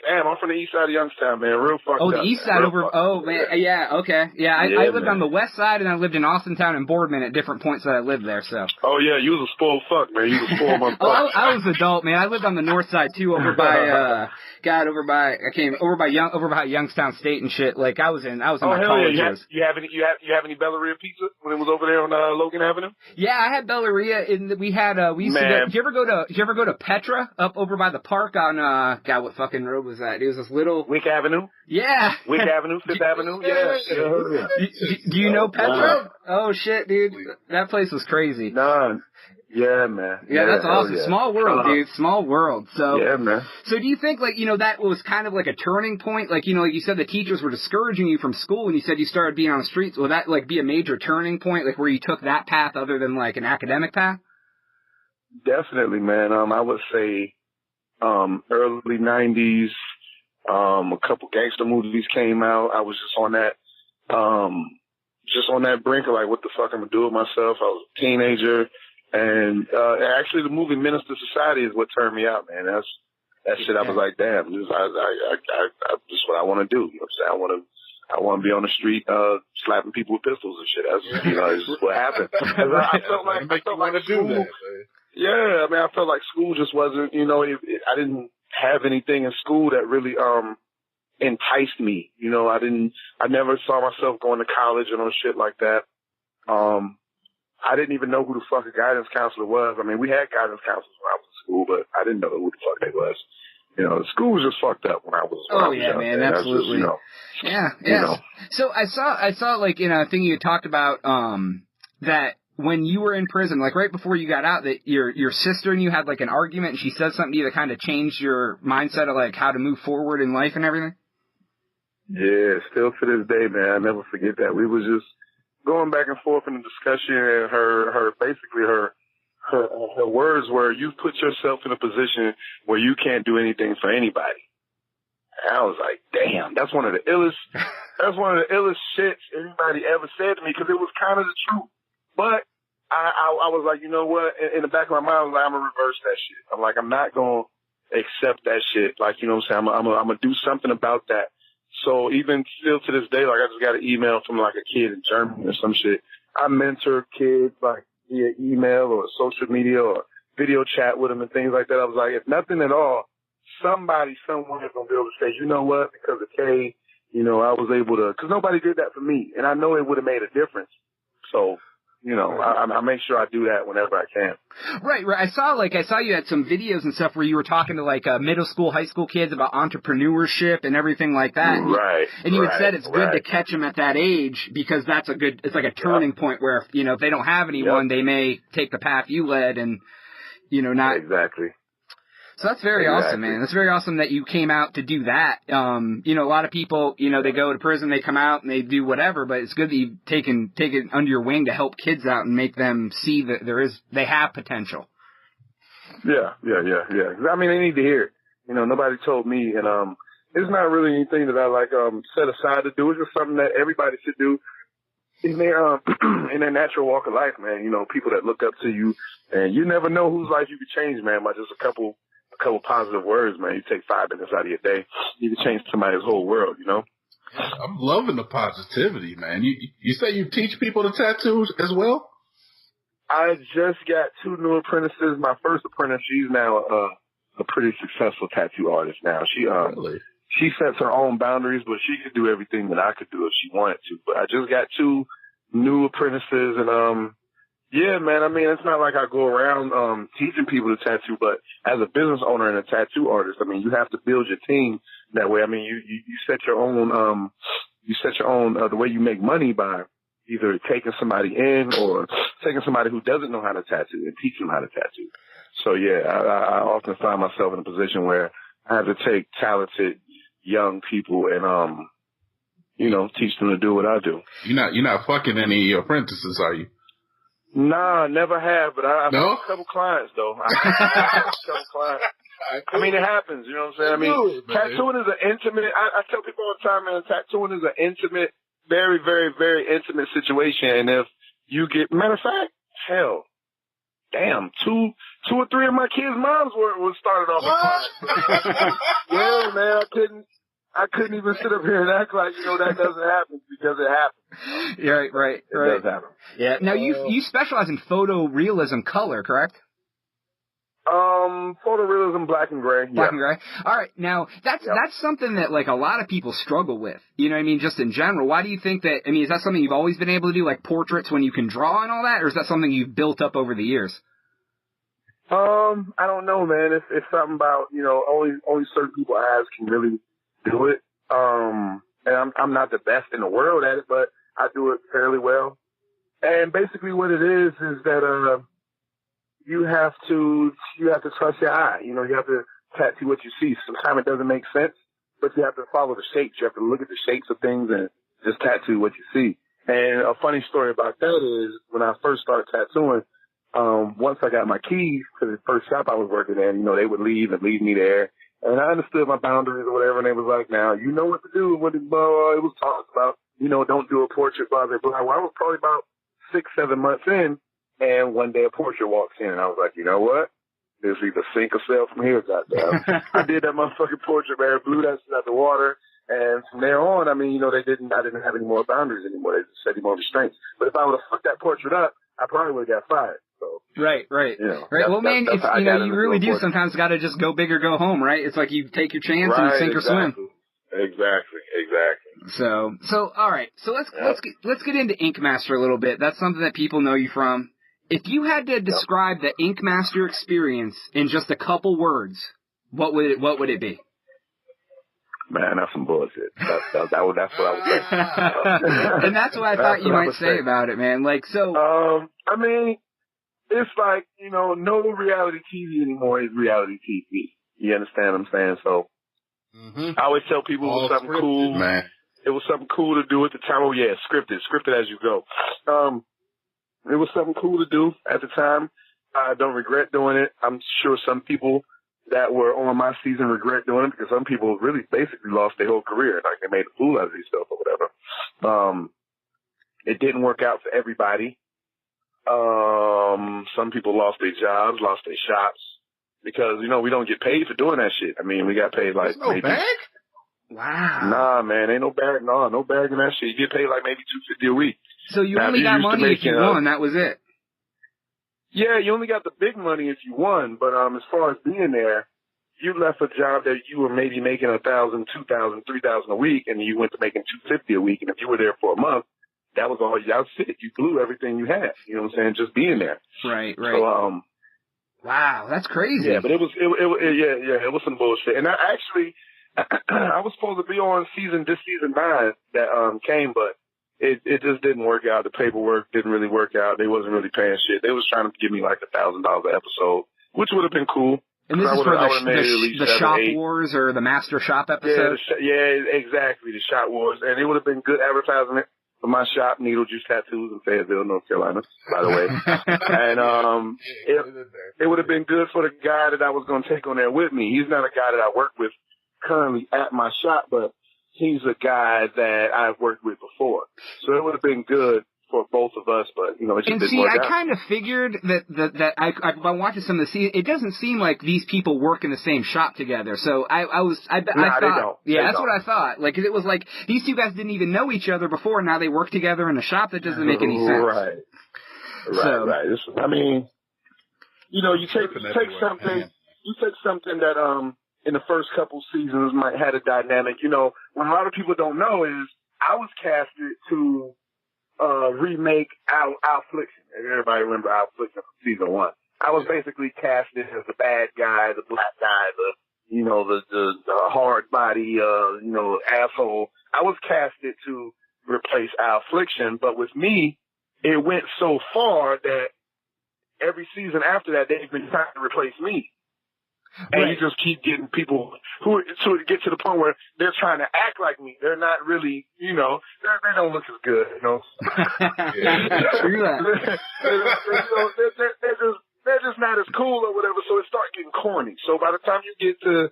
Speaker 5: I'm from the east side of Youngstown, man. Real fucked up.
Speaker 2: Oh, the east side man. Yeah, okay. Yeah, I lived on the west side, and I lived in Austintown and Boardman at different points that I lived there, so.
Speaker 5: Oh, yeah, you was a spoiled fuck, man. You was a spoiled motherfucker.
Speaker 2: I was adult, man. I lived on the north side, too, over by Youngstown State and shit. Like, I was in my college years.
Speaker 5: You have any Bellaria pizza when it was over there on Logan Avenue?
Speaker 2: Yeah, I had Bellaria, and we used to go, did you ever go to Petra up over by the park on, God, what fucking road was that? It was this little...
Speaker 5: Wick Avenue?
Speaker 2: Yeah.
Speaker 5: Wick Avenue, Fifth Avenue? Yeah.
Speaker 2: Do you know Petra? Oh, shit, dude. That place was crazy.
Speaker 5: None. Yeah, man.
Speaker 2: Yeah, that's awesome. Yeah. Small world, dude. Small world. So,
Speaker 5: yeah, man.
Speaker 2: So do you think, like, that was kind of like a turning point? Like, like you said, the teachers were discouraging you from school and you said you started being on the streets. Will that, like, be a major turning point, like, where you took that path other than, like, an academic path?
Speaker 5: Definitely, man. I would say, early 90s, a couple gangster movies came out. I was just on that brink of, like, what the fuck I'm gonna do with myself. I was a teenager. And actually, the movie Minister Society is what turned me out, man. That shit. I was like, damn, this is what I want to do. You know what I'm saying? I want to be on the street, slapping people with pistols and shit. That's this is what happened. I felt like school. Yeah, I mean, I felt like school just wasn't. I didn't have anything in school that really enticed me. I never saw myself going to college and shit like that. I didn't even know who the fuck a guidance counselor was. I mean, we had guidance counselors when I was in school, but I didn't know who the fuck they was. The school was just fucked up when I was young.
Speaker 2: Man, absolutely. Just, So I saw like in a thing you talked about that when you were in prison, like right before you got out, that your sister and you had like an argument, and she said something to you that kind of changed your mindset of like how to move forward in life and everything. Yeah,
Speaker 5: still to this day, man, I never forget that. We was just going back and forth in the discussion, and her words were, "You put yourself in a position where you can't do anything for anybody." And I was like, "Damn, that's one of the illest shits anybody ever said to me," because it was kind of the truth. But I was like, you know what? In the back of my mind, I was like, I'm gonna reverse that shit. I'm like, I'm not gonna accept that shit. Like, you know what I'm saying? I'm gonna do something about that. So even still to this day, like I just got an email from like a kid in Germany or some shit. I mentor kids like via email or social media or video chat with them and things like that. I was like, if nothing at all, somebody somewhere is going to be able to say, you know what, because of Kay, I was able to, because nobody did that for me. And I know it would have made a difference. So, I make sure I do that whenever I can.
Speaker 2: Right. I saw you had some videos and stuff where you were talking to like middle school, high school kids about entrepreneurship and everything like that.
Speaker 5: Right.
Speaker 2: And you had said it's good to catch them at that age because it's like a turning point where, if they don't have anyone, they may take the path you led and, not.
Speaker 5: Exactly.
Speaker 2: So that's very awesome, man. That's very awesome that you came out to do that. A lot of people, they go to prison, they come out and they do whatever, but it's good that you've taken it under your wing to help kids out and make them see that they have potential.
Speaker 5: Yeah. I mean, they need to hear it. Nobody told me, and it's not really anything that I set aside to do. It's just something that everybody should do in their natural walk of life, man. People that look up to you, and you never know whose life you could change, man, by just a couple positive words, man. You take 5 minutes out of your day, you can change somebody's whole world,
Speaker 3: I'm loving the positivity, man. You say you teach people to tattoo as well?
Speaker 5: I just got 2 new apprentices. My first apprentice, she's now a pretty successful tattoo artist now.
Speaker 3: Really?
Speaker 5: She sets her own boundaries, but she could do everything that I could do if she wanted to. But I just got 2 new apprentices, and yeah, man. I mean, it's not like I go around teaching people to tattoo, but as a business owner and a tattoo artist, I mean, you have to build your team that way. I mean, you set your own the way you make money by either taking somebody in or taking somebody who doesn't know how to tattoo and teach them how to tattoo. So yeah, I often find myself in a position where I have to take talented young people and teach them to do what I do.
Speaker 3: You're not fucking any apprentices, are you?
Speaker 5: Nah, never have, but I've
Speaker 3: no?
Speaker 5: had a couple clients though. I mean, it happens, you know what I'm saying? I mean, tattooing is an intimate, I tell people all the time, man, tattooing is an intimate, very, very, very intimate situation. And if you get, matter of fact, hell, damn, two or three of my kids' moms were started off with clients. Yeah, man, I couldn't even sit up here and act like, that doesn't happen because it happens.
Speaker 2: Yeah, right.
Speaker 5: It does happen.
Speaker 2: Yeah. Now, you specialize in photorealism color, correct?
Speaker 5: Photorealism, black and gray.
Speaker 2: Black and gray. All right. Now, that's something that, like, a lot of people struggle with. You know what I mean? Just in general. Why do you think that, I mean, is that something you've always been able to do, like portraits when you can draw and all that? Or is that something you've built up over the years?
Speaker 5: I don't know, man. It's something about, only certain people's eyes can really do it. And I'm not the best in the world at it, but I do it fairly well. And basically what it is that, you have to trust your eye. You have to tattoo what you see. Sometimes it doesn't make sense, but you have to follow the shapes. You have to look at the shapes of things and just tattoo what you see. And a funny story about that is when I first started tattooing, once I got my keys to the first shop I was working in, they would leave me there. And I understood my boundaries or whatever, and they was like, now, you know what to do. What it was talked about, don't do a portrait, blah, blah, blah. Well, I was probably about 6-7 months in, and one day a portrait walks in, and I was like, you know what? There's either sink or sail from here, goddamn. I did that motherfucking portrait, man, blew that shit out the water, and from there on, I mean, I didn't have any more boundaries anymore. They just set any more restraints. But if I would have fucked that portrait up, I probably would have got fired. So,
Speaker 2: right. Right. Well, man, you really do sometimes got to just go big or go home, right? It's like you take your chance and you sink or swim.
Speaker 5: Exactly.
Speaker 2: So all right. So let's get into Ink Master a little bit. That's something that people know you from. If you had to describe the Ink Master experience in just a couple words, what would it be?
Speaker 5: Man, that's some bullshit. That's what I was saying.
Speaker 2: And that's what I thought you might say about it, man. Like, so.
Speaker 5: I mean, it's like, no reality TV anymore is reality TV. You understand what I'm saying? So, I always tell people it was something scripted, cool.
Speaker 3: Man.
Speaker 5: It was something cool to do at the time. Oh, yeah, scripted as you go. It was something cool to do at the time. I don't regret doing it. I'm sure some people that were on my season regret doing it because some people really basically lost their whole career. Like they made a fool out of themselves or whatever. It didn't work out for everybody. Some people lost their jobs, lost their shops because, we don't get paid for doing that shit. I mean, we got paid like maybe.
Speaker 3: Bag?
Speaker 2: Wow.
Speaker 5: Nah, man, ain't no bag. No bag in that shit. You get paid like maybe $250 a week.
Speaker 2: So you only got money if you won. That was it.
Speaker 5: Yeah, you only got the big money if you won. But as far as being there, you left a job that you were maybe making $1,000, $2,000, $3,000 a week, and you went to making $250 a week. And if you were there for a month, that was all. That was it. You blew everything you had. You know what I'm saying? Just being there.
Speaker 2: Right.
Speaker 5: So,
Speaker 2: wow, that's crazy.
Speaker 5: Yeah, but it was some bullshit. And I was supposed to be on season 9 that came, but it just didn't work out. The paperwork didn't really work out. They wasn't really paying shit. They was trying to give me like $1,000 an episode, which would have been cool.
Speaker 2: And this is for the Shop Wars or the Master Shop episode?
Speaker 5: Yeah, exactly, the Shop Wars. And it would have been good advertisement for my shop, Needle Juice Tattoos in Fayetteville, North Carolina, by the way. And it would have been good for the guy that I was going to take on there with me. He's not a guy that I work with currently at my shop, but he's a guy that I've worked with before. So it would have been good for both of us, but, it just didn't work out.
Speaker 2: I kind of figured that by watching some of the seasons, it doesn't seem like these people work in the same shop together. So I thought,
Speaker 5: they don't.
Speaker 2: Yeah, that's what I thought. Like, it was like, these two guys didn't even know each other before, and now they work together in a shop. That doesn't make any sense.
Speaker 5: Right. You take something, took something that in the first couple seasons might had a dynamic. You know, what a lot of people don't know is I was casted to remake Al Affliction. Everybody remember Al Affliction from season 1. I was basically casted as the bad guy, the black guy, the hard body, asshole. I was casted to replace Al Affliction, but with me, it went so far that every season after that, they've been trying to replace me. And you just keep getting people who get to the point where they're trying to act like me. They're not really, they don't look as good, They're just not as cool or whatever, so it starts getting corny. So by the time you get to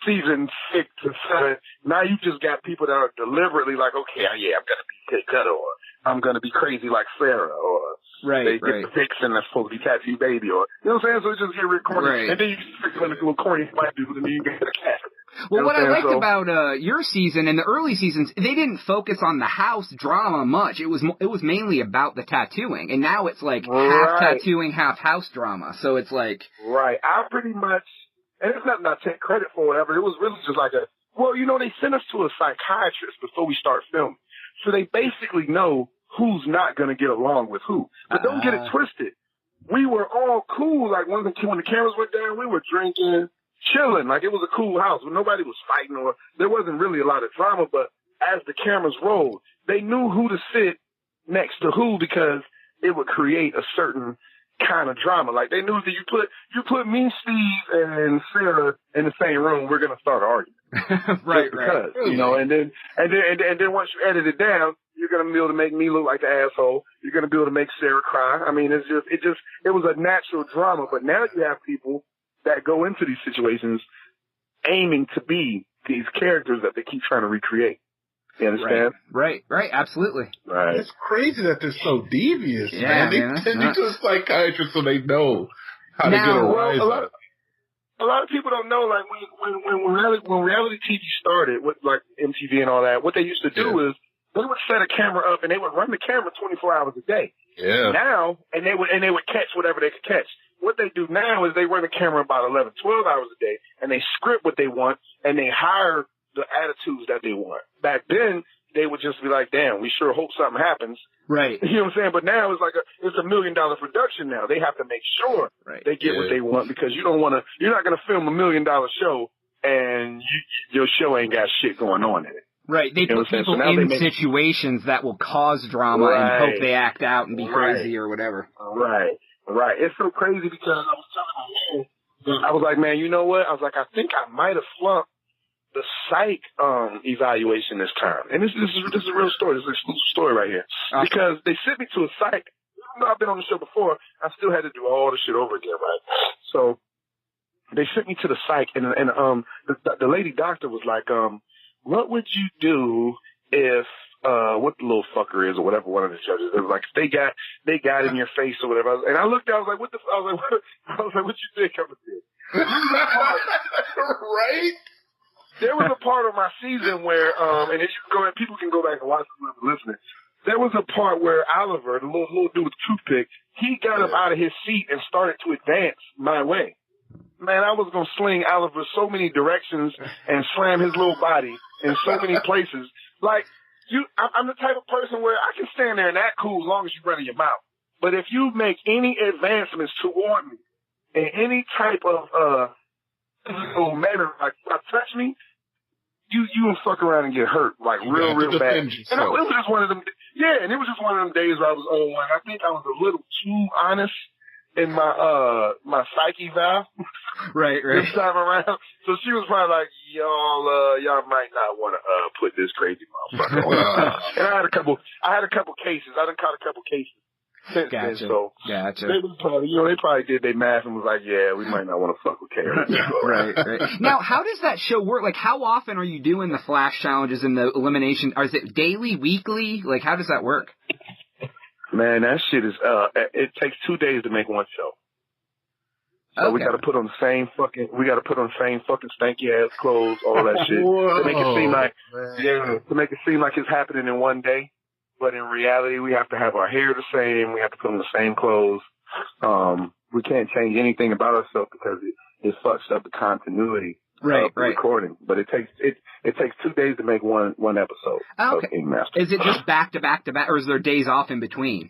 Speaker 5: season 6 to 7, now you just got people that are deliberately like, okay, yeah, I'm gonna be Kutta, or I'm gonna be crazy like Sarah, or they get the vixen that's supposed to be Tattoo Baby, or you know what I'm saying? So it just get real corny, and then you just want to do a corny white dude, and then you get the cat.
Speaker 2: Well, what I liked about your season and the early seasons, they didn't focus on the house drama much. It was mainly about the tattooing, and now it's like half tattooing, half house drama. So it's like
Speaker 5: I pretty much, and it's nothing I take credit for, whatever. It was really just like they sent us to a psychiatrist before we start filming, so they basically know who's not going to get along with who. But don't get it twisted. We were all cool. Like when the cameras went down, we were drinking, chilling. Like it was a cool house. Nobody was fighting, or there wasn't really a lot of drama. But as the cameras rolled, they knew who to sit next to who, because it would create a certain kind of drama. Like they knew that you put me, Steve, and Sarah in the same room, we're going to start arguing. Because, and then once you edit it down, you're going to be able to make me look like the asshole. You're going to be able to make Sarah cry. I mean, it was a natural drama. But now you have people that go into these situations aiming to be these characters that they keep trying to recreate. You understand?
Speaker 2: Right, absolutely.
Speaker 5: Right.
Speaker 3: It's crazy that they're so devious, man. They send you to a psychiatrist so they know how to get a rise up.
Speaker 5: A lot of people don't know, like, when reality TV started, with, like, MTV and all that, what they used to do is they would set a camera up and they would run the camera 24 hours a day.
Speaker 3: Yeah.
Speaker 5: Now, and they would catch whatever they could catch. What they do now is they run the camera about 11, 12 hours a day, and they script what they want, and they hire the attitudes that they want. Back then, they would just be like, damn, we sure hope something happens.
Speaker 2: Right.
Speaker 5: You know what I'm saying? But now it's like it's $1 million production now. They have to make sure they get what they want, because you're not going to film $1 million show and your show ain't got shit going on in it.
Speaker 2: Right. They put people in situations that will cause drama and hope they act out and be crazy or whatever.
Speaker 5: Right. It's so crazy because I was telling my man, I was like, man, you know what? I was like, I think I might have flunked the psych evaluation this time. And this is a real story. This is an exclusive story right here. Because they sent me to a psych. Even though I've been on the show before, I still had to do all the shit over again, right? So they sent me to the psych, and the lady doctor was like, what would you do if what the little fucker is or whatever one of the judges, it was like, they got in your face or whatever. And I looked, I was like, what you think of it?
Speaker 3: Right?
Speaker 5: There was a part of my season where, and if you go, and people can go back and watch it listening. There was a part where Oliver, the little dude with the toothpick, he got up out of his seat and started to advance my way. Man, I was gonna sling Oliver so many directions and slam his little body in so many places. Like, I'm the type of person where I can stand there and act cool as long as you run in your mouth. But if you make any advancements toward me in any type of physical manner, like touch me, you will fuck around and get hurt, like real bad. And it was just one of them. Yeah, and it was just one of them days where I was on one. I think I was a little too honest in my psyche valve.
Speaker 2: Right.
Speaker 5: This time around. So she was probably like, y'all might not want to put this crazy motherfucker on. And I had a couple cases. I done caught a couple cases since then. So they was probably, they probably did their math and was like, yeah, we might not want to fuck with Karen.
Speaker 2: Right. Now, how does that show work? Like, how often are you doing the flash challenges and the elimination? Or is it daily, weekly? Like, how does that work?
Speaker 5: Man, that shit is, it takes 2 days to make one show. So we gotta put on the same fucking stanky ass clothes, all that shit. To make it seem like it's happening in one day. But in reality, we have to have our hair the same. We have to put on the same clothes. We can't change anything about ourselves because it fucks up the continuity
Speaker 2: right,
Speaker 5: of the recording. But it takes 2 days to make one episode of Ink Master.
Speaker 2: Is it just back to back to back, or is there days off in between?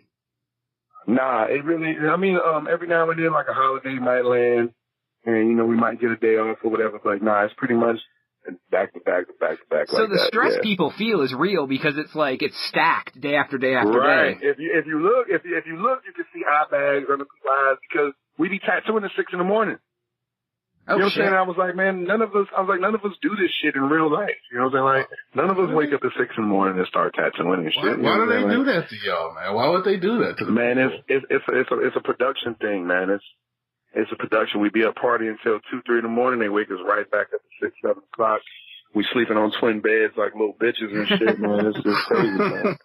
Speaker 5: Nah, it really, I mean, every now and then, like a holiday might land, and, you know, we might get a day off or whatever, but nah, it's pretty much back to back to back to back.
Speaker 2: So
Speaker 5: like
Speaker 2: the
Speaker 5: that,
Speaker 2: stress people feel is real because it's like, it's stacked day after day after
Speaker 5: right.
Speaker 2: day.
Speaker 5: If you look, you can see eye bags under people's eyes because we be tattooing at 6 in the morning.
Speaker 2: Oh,
Speaker 5: you know what I'm
Speaker 2: shit.
Speaker 5: saying? I was like, man, none of us do this shit in real life. You know what I'm saying? Like, none of us wake up at 6 in the morning and start tattooing and shit.
Speaker 3: Why do they do that to y'all, man? Why would they do that to them?
Speaker 5: Man, it's a production thing, man. It's a production. We be up partying until 2, 3 in the morning. They wake us right back up at 6, 7 o'clock. We sleeping on twin beds like little bitches and shit, man. It's just crazy, man.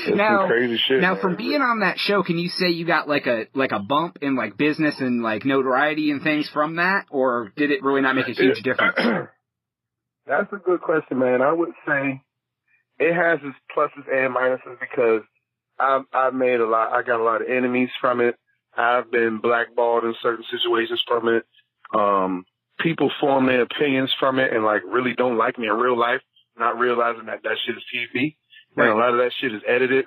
Speaker 5: It's some crazy shit.
Speaker 2: Now,
Speaker 5: man.
Speaker 2: from being on that show, can you say you got like a bump in like business and like notoriety and things from that, or did it really not make a huge difference?
Speaker 5: That's a good question, man. I would say it has its pluses and minuses because I've made a lot. I got a lot of enemies from it. I've been blackballed in certain situations from it. People form their opinions from it and like really don't like me in real life, not realizing that shit is TV.
Speaker 2: Right.
Speaker 5: And a lot of that shit is edited.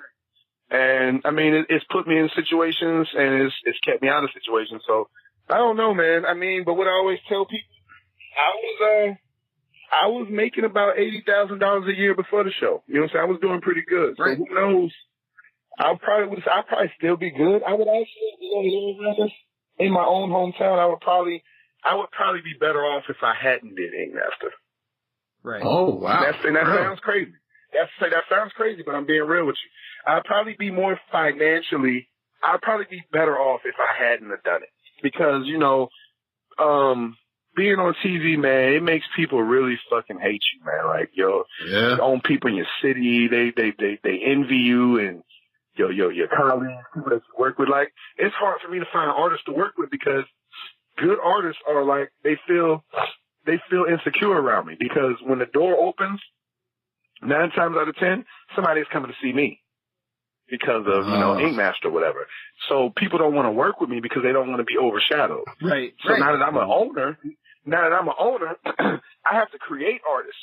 Speaker 5: And I mean, it's put me in situations and it's kept me out of situations. So I don't know, man. I mean, but what I always tell people, I was making about $80,000 a year before the show. You know what I'm saying? I was doing pretty good.
Speaker 2: Right.
Speaker 5: So who knows? I'll probably still be good. I would actually, in my own hometown, I would probably be better off if I hadn't did Ink Master.
Speaker 2: Right.
Speaker 3: Oh, wow.
Speaker 5: That sounds crazy. That sounds crazy, but I'm being real with you. I'd probably be better off if I hadn't have done it. Because, you know, being on TV, man, it makes people really fucking hate you, man. Like, your own people in your city, they envy you and your colleagues, people that you work with. Like, it's hard for me to find artists to work with because good artists are like, they feel insecure around me because when the door opens, 9 times out of 10, somebody's coming to see me because of, Ink Master or whatever. So people don't want to work with me because they don't want to be overshadowed.
Speaker 2: Right.
Speaker 5: So now that I'm an owner, I have to create artists.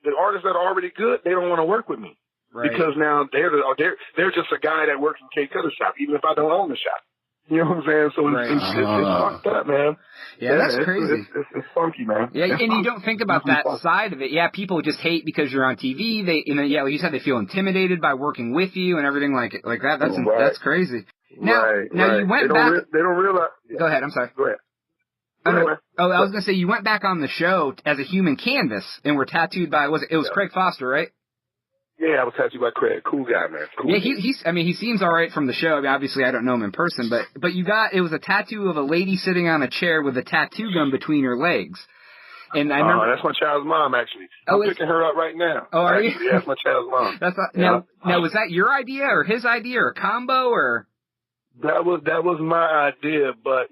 Speaker 5: The artists that are already good, they don't want to work with me. Right. Because now they're just a guy that works in K Cutter shop, even if I don't own the shop. You know what I'm saying? So it's fucked up, man.
Speaker 2: Yeah, that's crazy.
Speaker 5: It's funky, man.
Speaker 2: Yeah, and you don't think about that side of it. Yeah, people just hate because you're on TV. They, like you said, they feel intimidated by working with you and everything like that. That's crazy. Now you went back.
Speaker 5: They don't realize. Yeah.
Speaker 2: Go ahead. I'm sorry.
Speaker 5: Go ahead.
Speaker 2: I was gonna say you went back on the show as a human canvas and were tattooed by it was Craig Foster, right?
Speaker 5: Yeah, I was tattooed by Craig. Cool guy, man. Cool
Speaker 2: yeah, he seems all right from the show. I mean, obviously, I don't know him in person, but it was a tattoo of a lady sitting on a chair with a tattoo gun between her legs. And I remember
Speaker 5: that's my child's mom, actually. I'm picking her up right now.
Speaker 2: Oh, are you?
Speaker 5: Yeah, that's my child's mom.
Speaker 2: Now, was that your idea or his idea or a combo or?
Speaker 5: That was my idea, but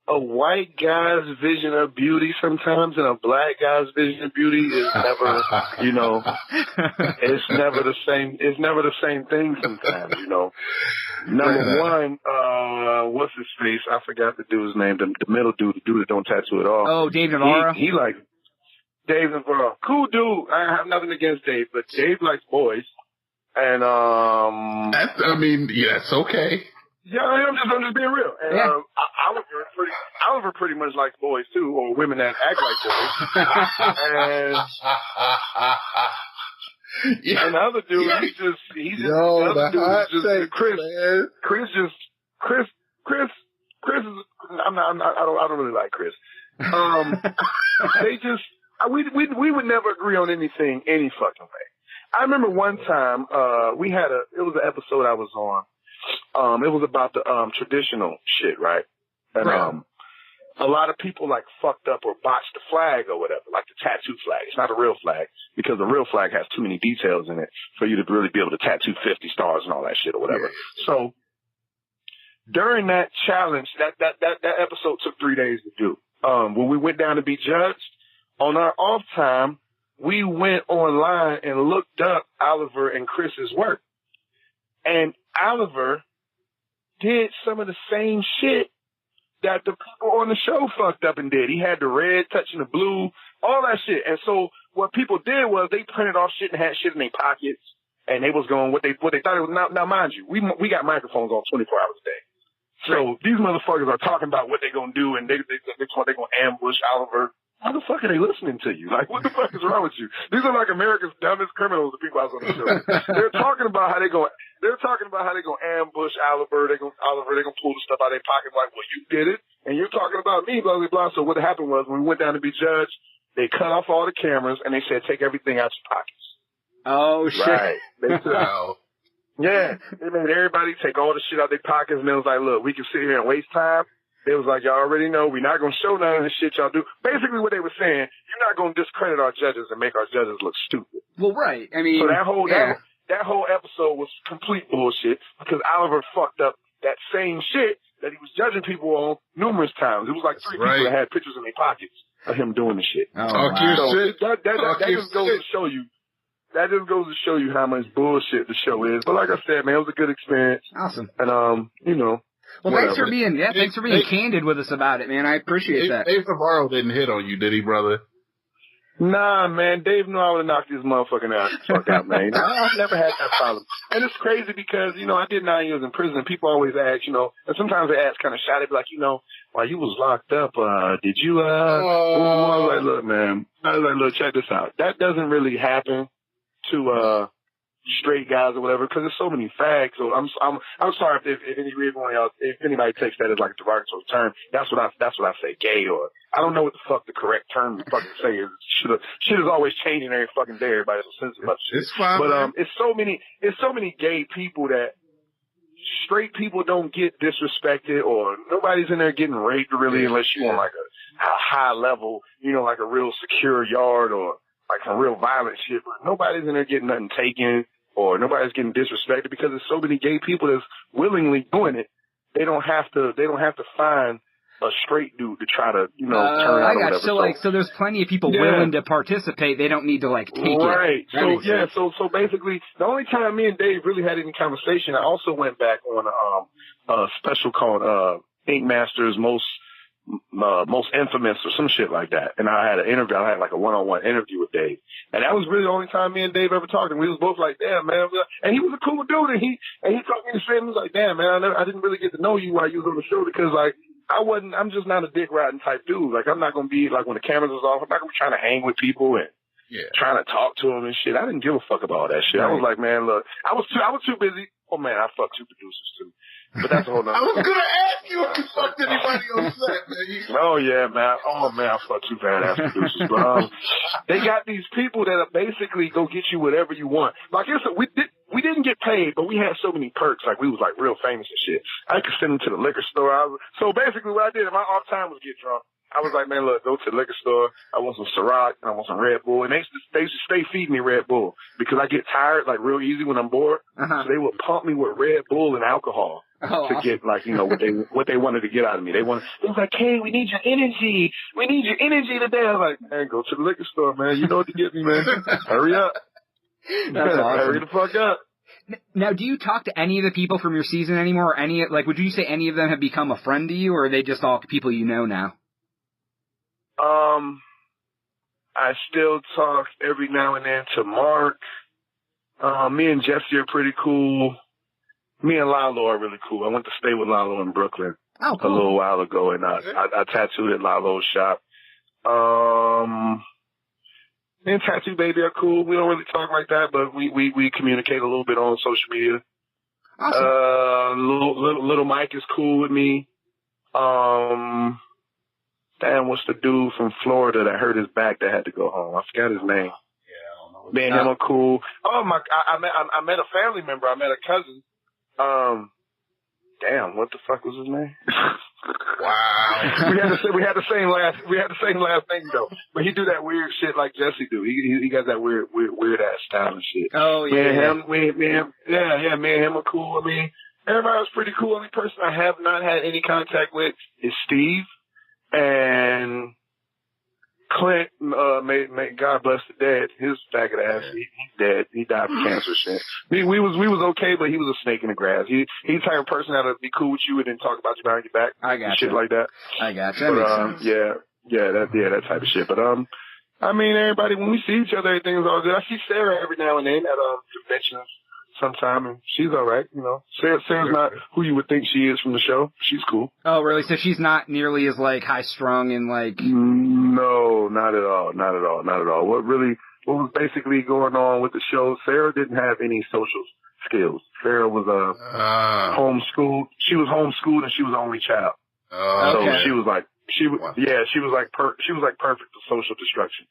Speaker 5: a white guy's vision of beauty sometimes and a black guy's vision of beauty is never, it's never the same. It's never the same thing sometimes, Number one, what's his face? I forgot the dude's name. The middle dude, the dude that don't tattoo at all.
Speaker 2: Oh, Dave Navarro?
Speaker 5: He likes Dave Navarro. Cool dude. I have nothing against Dave, but Dave likes boys. And,
Speaker 3: it's okay.
Speaker 5: Yeah, I'm just being real. And Oliver pretty much likes boys too, or women that act like boys. And the other dude, he's just Chris. Man. Chris is. I don't really like Chris. We would never agree on anything any fucking way. I remember one time it was an episode I was on. It was about the traditional shit, right? And a lot of people like fucked up or botched the flag or whatever, like the tattoo flag. It's not a real flag because the real flag has too many details in it for you to really be able to tattoo 50 stars and all that shit or whatever. Yeah. So during that challenge, that episode took 3 days to do. When we went down to be judged, on our off time, we went online and looked up Oliver and Chris's work. And Oliver did some of the same shit that the people on the show fucked up and did. He had the red touching the blue, all that shit. And so what people did was they printed off shit and had shit in their pockets, and they was going what they thought it was. Now mind you, we got microphones on 24 hours a day. So these motherfuckers are talking about what they're gonna do, and they're gonna ambush Oliver. How the fuck are they listening to you? Like, what the fuck is wrong with you? These are like America's dumbest criminals, the people I was on the show. They're talking about how they're gonna ambush Oliver. They're gonna pull the stuff out of their pocket. Like, well, you did it, and you're talking about me, blah blah blah. So what happened was when we went down to be judged, they cut off all the cameras and they said take everything out your pockets.
Speaker 2: Oh shit!
Speaker 5: Right? They said, yeah, they made everybody take all the shit out their pockets, and it was like, look, we can sit here and waste time. They was like, y'all already know we're not going to show none of the shit y'all do. Basically what they were saying, you're not going to discredit our judges and make our judges look stupid.
Speaker 2: Well, right. I mean,
Speaker 5: so that whole episode was complete bullshit because Oliver fucked up that same shit that he was judging people on numerous times. It was like three people that had pictures in their pockets of him doing the shit.
Speaker 3: Oh, talk your shit.
Speaker 5: That just goes to show you. That just goes to show you how much bullshit the show is. But like I said, man, it was a good experience.
Speaker 2: Awesome.
Speaker 5: And you know.
Speaker 2: Well, thanks for being candid with us about it, man. I appreciate that.
Speaker 3: Dave Navarro didn't hit on you, did he, brother?
Speaker 5: Nah, man. Dave knew I would have knocked his motherfucking ass fuck out, man. I've never had that problem. And it's crazy because, you know, I did 9 years in prison, and people always ask, you know, and sometimes they ask kind of shy. They be like, you know, while you was locked up, did you, I was like, look, man. I was like, look, check this out. That doesn't really happen to, straight guys or whatever, because there's so many fags. So I'm sorry if anybody takes that as like a derogatory term. That's what I say, gay, or I don't know what the fuck the correct term to fucking say is. Shit is always changing every fucking day. Everybody's so sensitive about shit.
Speaker 3: It's fine.
Speaker 5: But it's so many gay people that straight people don't get disrespected, or nobody's in there getting raped really, unless you on like a high level, you know, like a real secure yard or like some real violent shit. But nobody's in there getting nothing taken, or nobody's getting disrespected because there's so many gay people that's willingly doing it. They don't have to find a straight dude to try to, you know, turn out or whatever.
Speaker 2: So there's plenty of people willing to participate. They don't need to like take it.
Speaker 5: Right. So basically the only time me and Dave really had any conversation, I also went back on a special called Ink Masters Most Infamous or some shit like that. And I had an interview. I had like a one-on-one interview with Dave. And that was really the only time me and Dave ever talked. And we was both like, damn, man. And he was a cool dude. And he talked me to say, he was like, damn, man, I didn't really get to know you while you was on the show because like, I'm just not a dick riding type dude. Like, I'm not going to be like when the cameras is off, I'm not going to be trying to hang with people and trying to talk to them and shit. I didn't give a fuck about all that shit. Right. I was like, man, look, I was too busy. Oh man, I fucked 2 producers too. But that's a whole nother.
Speaker 3: I was gonna ask you if you fucked anybody on set, man.
Speaker 5: Oh yeah, man. Oh man, I fucked 2 badass producers. But they got these people that are basically go get you whatever you want. Like we didn't get paid, but we had so many perks. Like we was like real famous and shit. I could send them to the liquor store. So basically, what I did in my off time was get drunk. I was like, man, look, go to the liquor store. I want some Ciroc and I want some Red Bull. And they used to stay feeding me Red Bull because I get tired like real easy when I'm bored. So they would pump me with Red Bull and alcohol to get like, you know, what they wanted to get out of me. They was like, hey, we need your energy. We need your energy today. I was like, man, go to the liquor store, man. You know what to get me, man. Hurry up.
Speaker 2: That's awesome.
Speaker 5: Hurry the fuck up.
Speaker 2: Now, do you talk to any of the people from your season anymore? Or would you say any of them have become a friend to you, or are they just all people you know now?
Speaker 5: I still talk every now and then to Mark. Me and Jesse are pretty cool. Me and Lalo are really cool. I went to stay with Lalo in Brooklyn a little while ago, and I tattooed at Lalo's shop. Me and Tattoo Baby are cool. We don't really talk like that, but we communicate a little bit on social media. Awesome. Little Mike is cool with me. Damn, what's the dude from Florida that hurt his back that had to go home? I forgot his name.
Speaker 3: Yeah, I don't know.
Speaker 5: Me and him are cool. Oh my! I met a family member. I met a cousin. Damn, what the fuck was his name?
Speaker 3: Wow.
Speaker 5: we had the same last name though. But he do that weird shit like Jesse do. He got that weird ass style and shit.
Speaker 2: Oh yeah.
Speaker 5: Me and him are cool. I mean, everybody's pretty cool. Only person I have not had any contact with is Steve and Clint, may God bless the dead. His bag of ass. He's dead. He died from cancer. Shit. We was okay, but he was a snake in the grass. He's the type of person that'll be cool with you and then talk about you behind your back.
Speaker 2: I got
Speaker 5: shit like that.
Speaker 2: I got you. That makes sense.
Speaker 5: That type of shit. But I mean, everybody, when we see each other, everything's all good. I see Sarah every now and then at conventions sometime, and she's all right. You know, Sarah's not who you would think she is from the show. She's cool.
Speaker 2: Oh, really? So she's not nearly as like high strung and like.
Speaker 5: No, not at all. Not at all. Not at all. What was basically going on with the show? Sarah didn't have any social skills. Sarah was homeschooled. She was homeschooled and she was the only child. So she was like. She was like perfect for social destruction.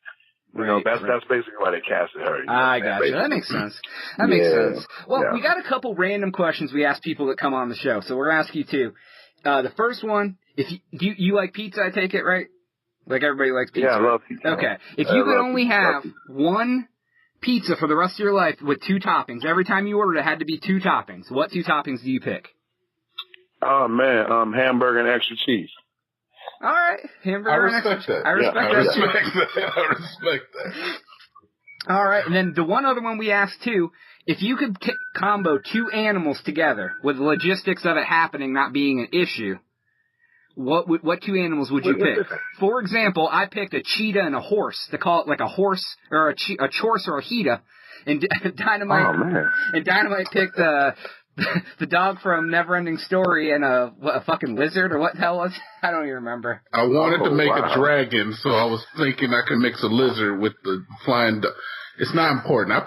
Speaker 5: You know, that's basically why they casted her. You know,
Speaker 2: I got you. That makes sense. That makes sense. Well, we got a couple random questions we ask people that come on the show, so we're gonna ask you two. The first one, if you like pizza, I take it, right? Like everybody likes pizza.
Speaker 5: Yeah, I love pizza.
Speaker 2: Okay. If you could only have one pizza for the rest of your life with 2 toppings, every time you ordered it had to be 2 toppings. What 2 toppings do you pick?
Speaker 5: Oh man, hamburger and extra cheese.
Speaker 2: All right, hamburger.
Speaker 3: I respect that.
Speaker 2: I respect
Speaker 3: that. I respect that.
Speaker 2: All right, and then the one other one we asked too, if you could combo 2 animals together with the logistics of it happening not being an issue, what 2 animals would you pick? For example, I picked a cheetah and a horse. They call it like a horse or a chorse or a cheetah, and Dynamite picked the dog from Neverending Story and a fucking lizard or what the hell was it? I don't even remember.
Speaker 3: I wanted to make a dragon, so I was thinking I could mix a lizard with the flying dog. It's not important. My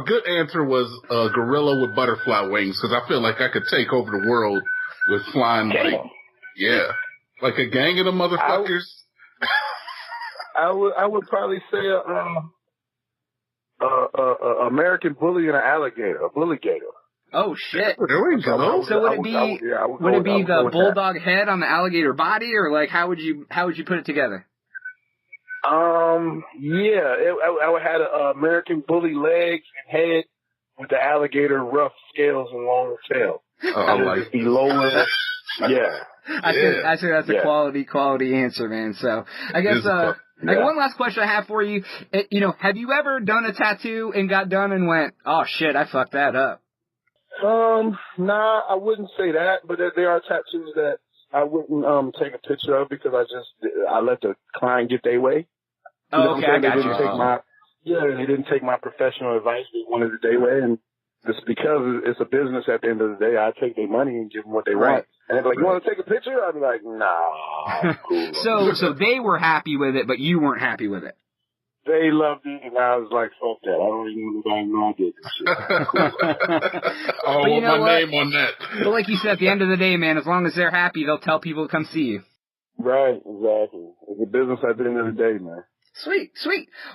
Speaker 3: good answer was a gorilla with butterfly wings because I feel like I could take over the world with flying like a gang of the motherfuckers.
Speaker 5: I would probably say a American bully and an alligator, a bully gator.
Speaker 2: Oh shit!
Speaker 3: There we go.
Speaker 2: So would it be the bulldog head on the alligator body, or like how would you put it together?
Speaker 5: I would have an American bully legs and head with the alligator rough scales and long tail.
Speaker 3: I like
Speaker 5: be lower.
Speaker 2: I think that's a quality answer, man. So I guess one last question I have for you. Have you ever done a tattoo and got done and went, oh shit, I fucked that up?
Speaker 5: Nah, I wouldn't say that, but there are tattoos that I wouldn't take a picture of because I let the client get their way.
Speaker 2: Oh, okay, I got you.
Speaker 5: They didn't take my professional advice. They wanted it their way, and it's because it's a business at the end of the day. I take their money and give them what they want. And they're like, you want to take a picture? I'd be like, nah, I'm cool.
Speaker 2: So they were happy with it, but you weren't happy with it.
Speaker 5: They loved it, and I was like, fuck that. I don't even know I did this shit.
Speaker 3: I want my name on that.
Speaker 2: But like you said, at the end of the day, man, as long as they're happy, they'll tell people to come see you.
Speaker 5: Right, exactly. It's a business at the end of the day, man.
Speaker 2: Sweet.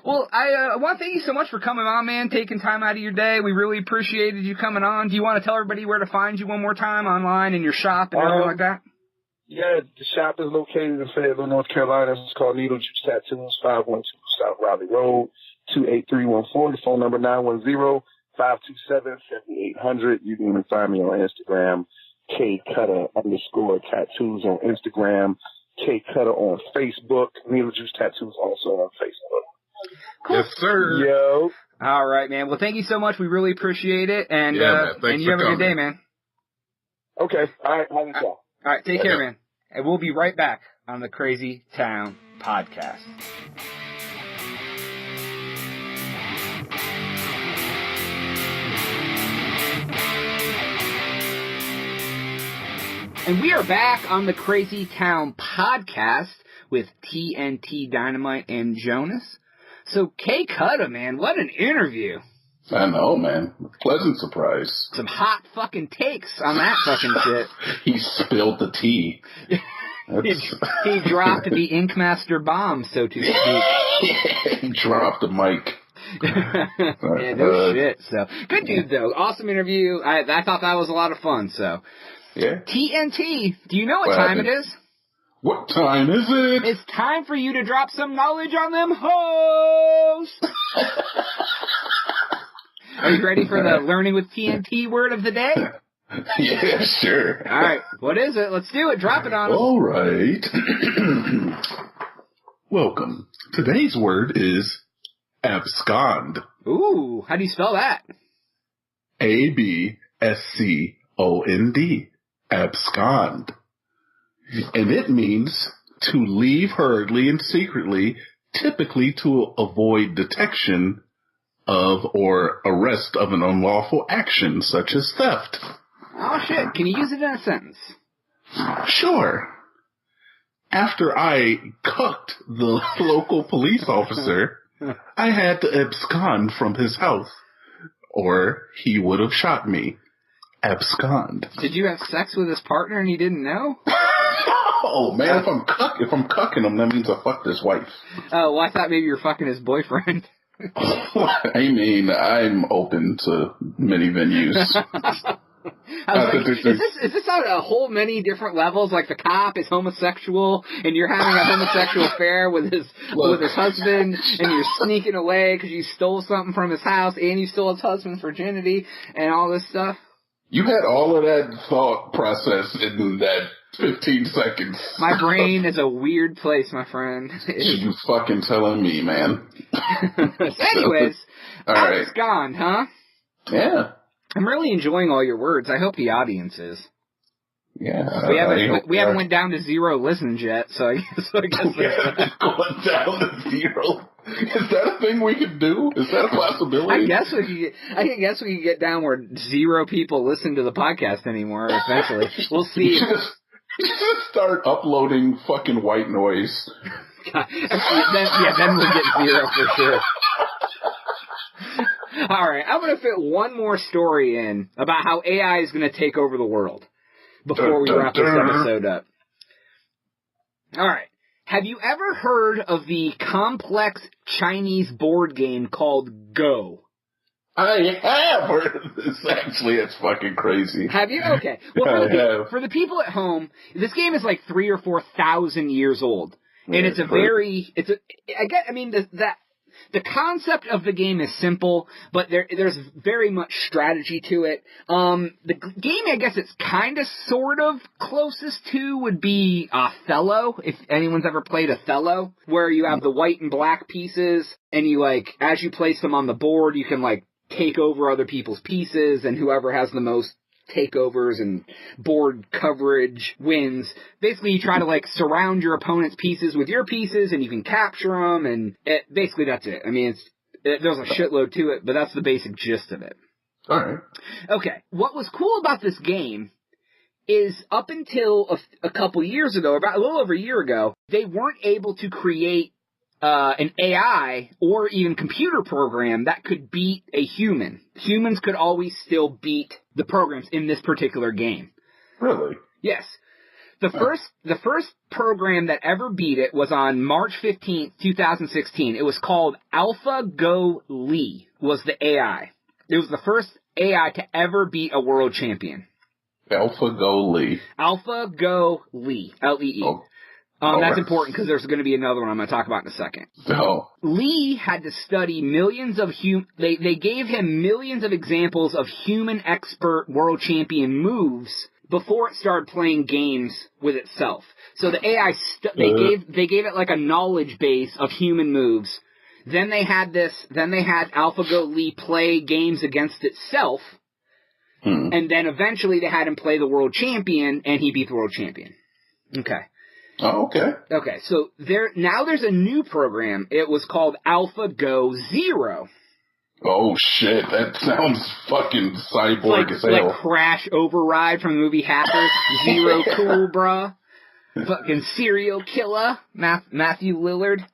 Speaker 2: Well, I want to thank you so much for coming on, man, taking time out of your day. We really appreciated you coming on. Do you want to tell everybody where to find you one more time online in your shop and everything like that? Yeah,
Speaker 5: the shop is located in Fayetteville, North Carolina. It's called Needle Juice Tattoos, 512 South Raleigh Road, 28314. The phone number 910-527-7800. You can even find me on Instagram, Kutta_tattoos on Instagram, Kutta on Facebook. Needle Juice Tattoos also on Facebook.
Speaker 2: Cool.
Speaker 3: Yes, sir.
Speaker 5: Yo.
Speaker 2: All right, man. Well, thank you so much. We really appreciate it. And,
Speaker 3: man.
Speaker 2: and you have a good day, man.
Speaker 5: Okay. All right. Have a good day.
Speaker 2: All right, take care, man. And we'll be right back on the Crazy Town Podcast. And we are back on the Crazy Town Podcast with TNT Dynamite and Jonas. So, Kutta, man, what an interview.
Speaker 3: I know, man. Pleasant surprise.
Speaker 2: Some hot fucking takes on that fucking shit.
Speaker 3: He spilled the tea.
Speaker 2: He dropped the Inkmaster bomb, so to speak.
Speaker 3: He dropped the mic.
Speaker 2: Yeah, no shit. So good dude, though. Awesome interview. I thought that was a lot of fun. So
Speaker 3: yeah.
Speaker 2: TNT. Do you know what time it is?
Speaker 3: What time is it?
Speaker 2: It's time for you to drop some knowledge on them hoes. Are you ready for the Learning with TNT word of the day?
Speaker 3: Yeah, sure.
Speaker 2: All right. What is it? Let's do it. Drop it on us.
Speaker 3: All right. Welcome. Today's word is abscond.
Speaker 2: Ooh, how do you spell that?
Speaker 3: A-B-S-C-O-N-D. Abscond. And it means to leave hurriedly and secretly, typically to avoid detection of or arrest of an unlawful action, such as theft.
Speaker 2: Oh, shit. Can you use it in a sentence?
Speaker 3: Sure. After I cucked the local police officer, I had to abscond from his house, or he would have shot me. Abscond.
Speaker 2: Did you have sex with his partner and he didn't know?
Speaker 3: Oh man, if I'm cucking him, that means I fucked his wife.
Speaker 2: Oh, well, I thought maybe you were fucking his boyfriend.
Speaker 3: I mean, I'm open to many venues.
Speaker 2: I was like, is this on a whole many different levels? Like the cop is homosexual, and you're having a homosexual affair with his husband, and you're sneaking away because you stole something from his house, and you stole his husband's virginity, and all this stuff?
Speaker 3: You had all of that thought process in that 15 seconds.
Speaker 2: My brain is a weird place, my friend.
Speaker 3: You fucking telling me, man.
Speaker 2: Anyways,
Speaker 3: all right.
Speaker 2: Abscond, huh?
Speaker 3: Yeah.
Speaker 2: I'm really enjoying all your words. I hope the audience is.
Speaker 3: Yeah.
Speaker 2: We haven't went down to 0 listens yet, so I guess
Speaker 3: going down to 0. Is that a thing we could do? Is that a possibility?
Speaker 2: I guess we could get down where 0 people listen to the podcast anymore. Eventually, we'll see.
Speaker 3: You just start uploading fucking white noise.
Speaker 2: Then we'll get 0 for sure. All right, I'm going to fit one more story in about how AI is going to take over the world before we wrap this episode up. All right. Have you ever heard of the complex Chinese board game called Go?
Speaker 3: I have heard of this, actually. It's fucking crazy.
Speaker 2: Have you? Okay. Well, for the people at home, this game is like 3,000 or 4,000 years old. And it's the concept of the game is simple, but there's very much strategy to it. The game, I guess it's kind of sort of closest to would be Othello, if anyone's ever played Othello, where you have the white and black pieces, and you, like, as you place them on the board, you can, like, take over other people's pieces, and whoever has the most takeovers and board coverage wins. Basically, you try to, like, surround your opponent's pieces with your pieces, and you can capture them, and basically that's it. I mean, there's a shitload to it, but that's the basic gist of it.
Speaker 3: All right.
Speaker 2: Okay, what was cool about this game is up until a couple years ago, about a little over a year ago, they weren't able to create an AI or even computer program that could beat a human. Humans could always still beat the programs in this particular game.
Speaker 3: Really?
Speaker 2: Yes. The first program that ever beat it was on March 15th, 2016. It was called AlphaGo Lee, was the AI. It was the first AI to ever beat a world champion.
Speaker 3: AlphaGo Lee.
Speaker 2: AlphaGo Lee. L-E-E.
Speaker 3: Oh.
Speaker 2: That's important because there's going to be another one I'm going to talk about in a second.
Speaker 3: Oh.
Speaker 2: Lee had to study millions of they gave him millions of examples of human expert world champion moves before it started playing games with itself. So the AI they gave it like a knowledge base of human moves. Then they had AlphaGo Lee play games against itself. And then eventually they had him play the world champion, and he beat the world champion. Okay.
Speaker 3: Oh, okay.
Speaker 2: Okay, so there's a new program. It was called AlphaGo Zero.
Speaker 3: Oh, shit. That sounds fucking cyborg as hell.
Speaker 2: Like Crash Override from the movie Hackers. Zero cool, bruh. Fucking serial killer. Matthew Lillard.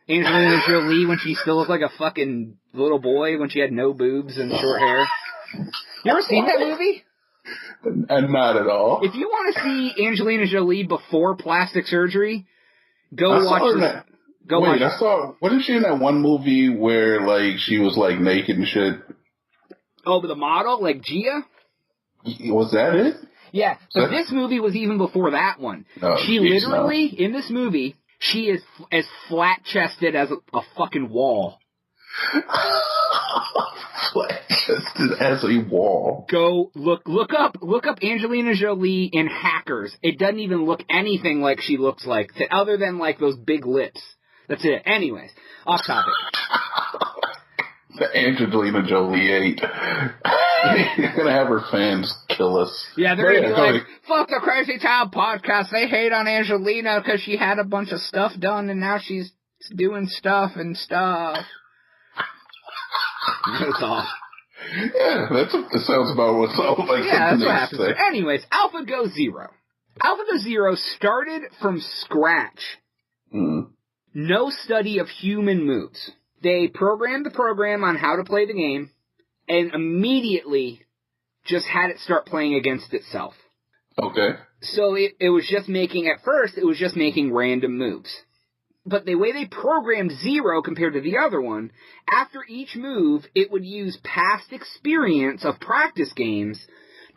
Speaker 2: Angelina Jolie when she still looked like a fucking little boy when she had no boobs and short hair. You ever seen that movie?
Speaker 3: And not at all.
Speaker 2: If you want to see Angelina Jolie before plastic surgery, watch this.
Speaker 3: I saw, wasn't she in that one movie where, like, she was, like, naked and shit?
Speaker 2: Oh, but the model? Like Gia?
Speaker 3: Was that it?
Speaker 2: Yeah, but this movie was even before that one.
Speaker 3: Oh,
Speaker 2: she literally, in this movie, she is as flat-chested as a fucking wall.
Speaker 3: Flat-chested as a wall.
Speaker 2: Go look up Angelina Jolie in Hackers. It doesn't even look anything like she looks like, other than like those big lips. That's it. Anyways, off topic.
Speaker 3: The Angelina Jolie 8. You're gonna have her fans kill us.
Speaker 2: Yeah, they're gonna be like, fuck the Crazy Town podcast. They hate on Angelina because she had a bunch of stuff done and now she's doing stuff and stuff. That's all.
Speaker 3: Yeah, that sounds about what's all like.
Speaker 2: Yeah, that's what happens. Anyways, AlphaGo Zero. AlphaGo Zero started from scratch. No study of human moves. They programmed the program on how to play the game, and immediately just had it start playing against itself.
Speaker 3: Okay.
Speaker 2: So it was just making, at first, it was just making random moves. But the way they programmed Zero compared to the other one, after each move, it would use past experience of practice games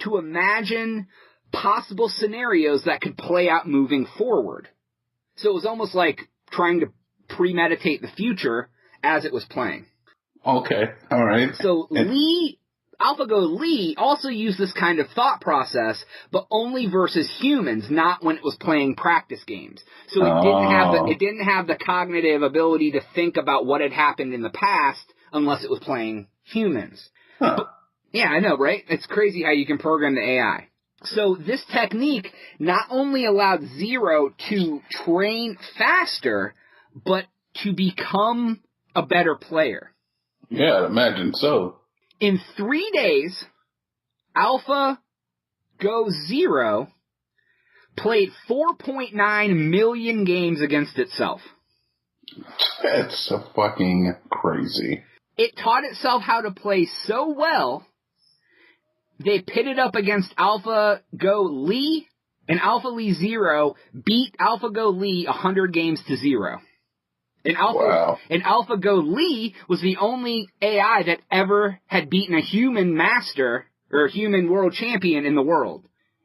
Speaker 2: to imagine possible scenarios that could play out moving forward. So it was almost like trying to premeditate the future as it was playing.
Speaker 3: Okay, all right.
Speaker 2: So AlphaGo Lee also used this kind of thought process, but only versus humans, not when it was playing practice games. So it didn't have the cognitive ability to think about what had happened in the past unless it was playing humans.
Speaker 3: Huh.
Speaker 2: But, yeah, I know, right? It's crazy how you can program the AI. So this technique not only allowed Zero to train faster, but to become a better player.
Speaker 3: Yeah, I'd imagine so.
Speaker 2: In 3 days, AlphaGo Zero played 4.9 million games against itself.
Speaker 3: That's so fucking crazy.
Speaker 2: It taught itself how to play so well, they pitted up against AlphaGo Lee, and AlphaLee Zero beat AlphaGo Lee 100 games to 0. And AlphaGo Lee was the only AI that ever had beaten a human master or human world champion in the world.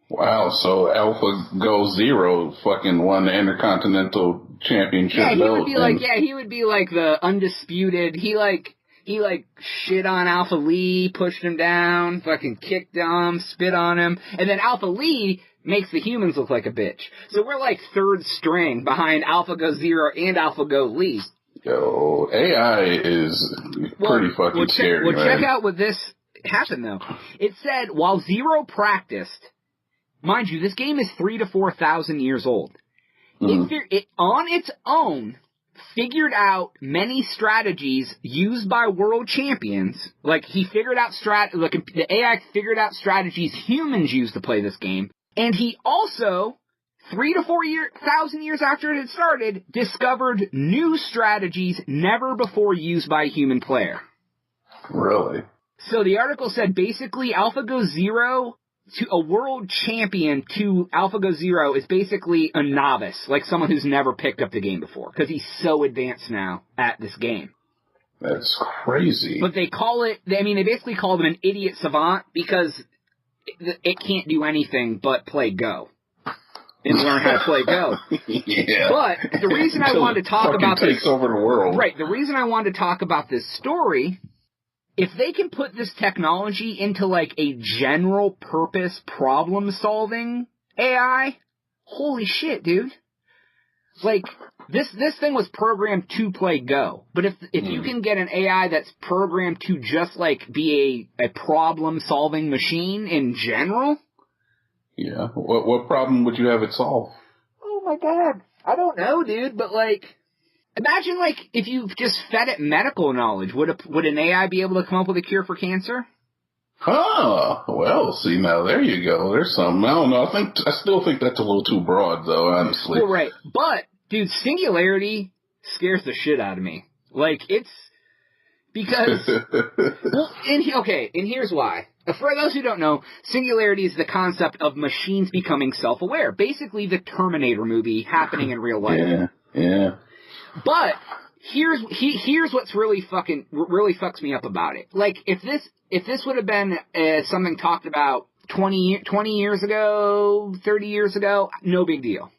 Speaker 3: Wow, so AlphaGo Zero fucking won the Intercontinental Championship belt.
Speaker 2: He would be like the undisputed. He shit on Alpha Lee, pushed him down, fucking kicked him, spit on him, and then Alpha Lee makes the humans look like a bitch. So we're like third string behind AlphaGo Zero and AlphaGo Lee.
Speaker 3: Yo, AI is pretty fucking scary, man.
Speaker 2: Check out what this happened, though. It said, while Zero practiced, mind you, this game is 3,000 to 4,000 years old. It on its own figured out many strategies used by world champions. Like, he figured out the AI figured out strategies humans use to play this game. And he also, 3,000 to 4,000 years after it had started, discovered new strategies never before used by a human player.
Speaker 3: Really?
Speaker 2: So the article said basically AlphaGo Zero to a world champion to AlphaGo Zero is basically a novice, like someone who's never picked up the game before, because he's so advanced now at this game.
Speaker 3: That's crazy.
Speaker 2: But they basically call him an idiot savant because it can't do anything but play Go and learn how to play Go.
Speaker 3: Yeah.
Speaker 2: But the reason I wanted to talk about this...
Speaker 3: takes over the world.
Speaker 2: Right, the reason I wanted to talk about this story, if they can put this technology into like a general purpose problem-solving AI, holy shit, dude. Like, this thing was programmed to play Go. But if you can get an AI that's programmed to just, like, be a problem-solving machine in general...
Speaker 3: Yeah. What problem would you have it solve?
Speaker 2: Oh, my God. I don't know, dude, but, like... Imagine, like, if you just fed it medical knowledge. Would an AI be able to come up with a cure for cancer?
Speaker 3: Oh, well, see, now there you go. There's something. I don't know. I still think that's a little too broad, though, honestly.
Speaker 2: Well, right. But, dude, singularity scares the shit out of me. Like, it's... Because... and here's why. For those who don't know, singularity is the concept of machines becoming self-aware. Basically, the Terminator movie happening in real life.
Speaker 3: Yeah.
Speaker 2: But... Here's what's really fucks me up about it. Like, if this would have been something talked about 20 years ago, 30 years ago, no big deal.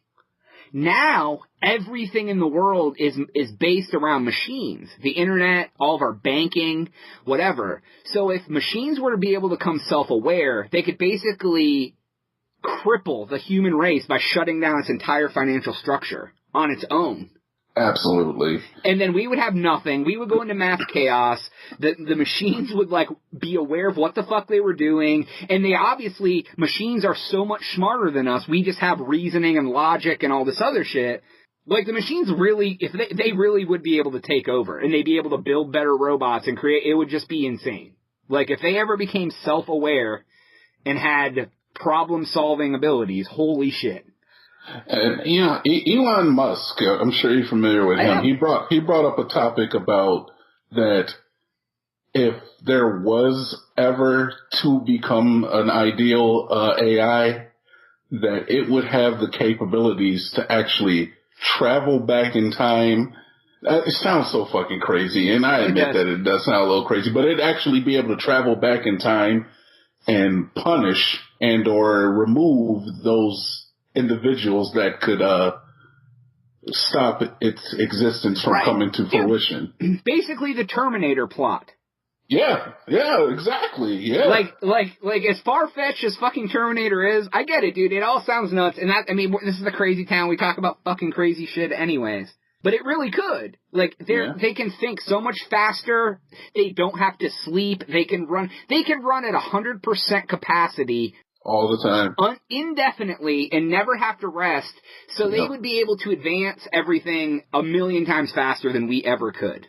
Speaker 2: Now, everything in the world is based around machines. The internet, all of our banking, whatever. So if machines were to be able to become self-aware, they could basically cripple the human race by shutting down its entire financial structure on its own.
Speaker 3: Absolutely.
Speaker 2: And then we would have nothing. We would go into math chaos. The machines would, like, be aware of what the fuck they were doing. And they obviously, machines are so much smarter than us. We just have reasoning and logic and all this other shit. Like, the machines really, if they really would be able to take over. And they'd be able to build better robots and create, it would just be insane. Like, if they ever became self-aware and had problem-solving abilities, holy shit.
Speaker 3: And Elon Musk, I'm sure you're familiar with him. He brought up a topic about that if there was ever to become an ideal AI, that it would have the capabilities to actually travel back in time. It sounds so fucking crazy, and I admit that it does sound a little crazy, but it'd actually be able to travel back in time and punish and or remove those individuals that could stop its existence from coming to fruition.
Speaker 2: Basically the Terminator plot.
Speaker 3: Yeah, exactly. Yeah.
Speaker 2: Like as far-fetched as fucking Terminator is, I get it, dude. It all sounds nuts. And that, I mean, this is a crazy town. We talk about fucking crazy shit anyways. But it really could. Like, they can think so much faster. They don't have to sleep. They can run at 100% capacity.
Speaker 3: All the time.
Speaker 2: Indefinitely and never have to rest. So they would be able to advance everything 1,000,000 times faster than we ever could.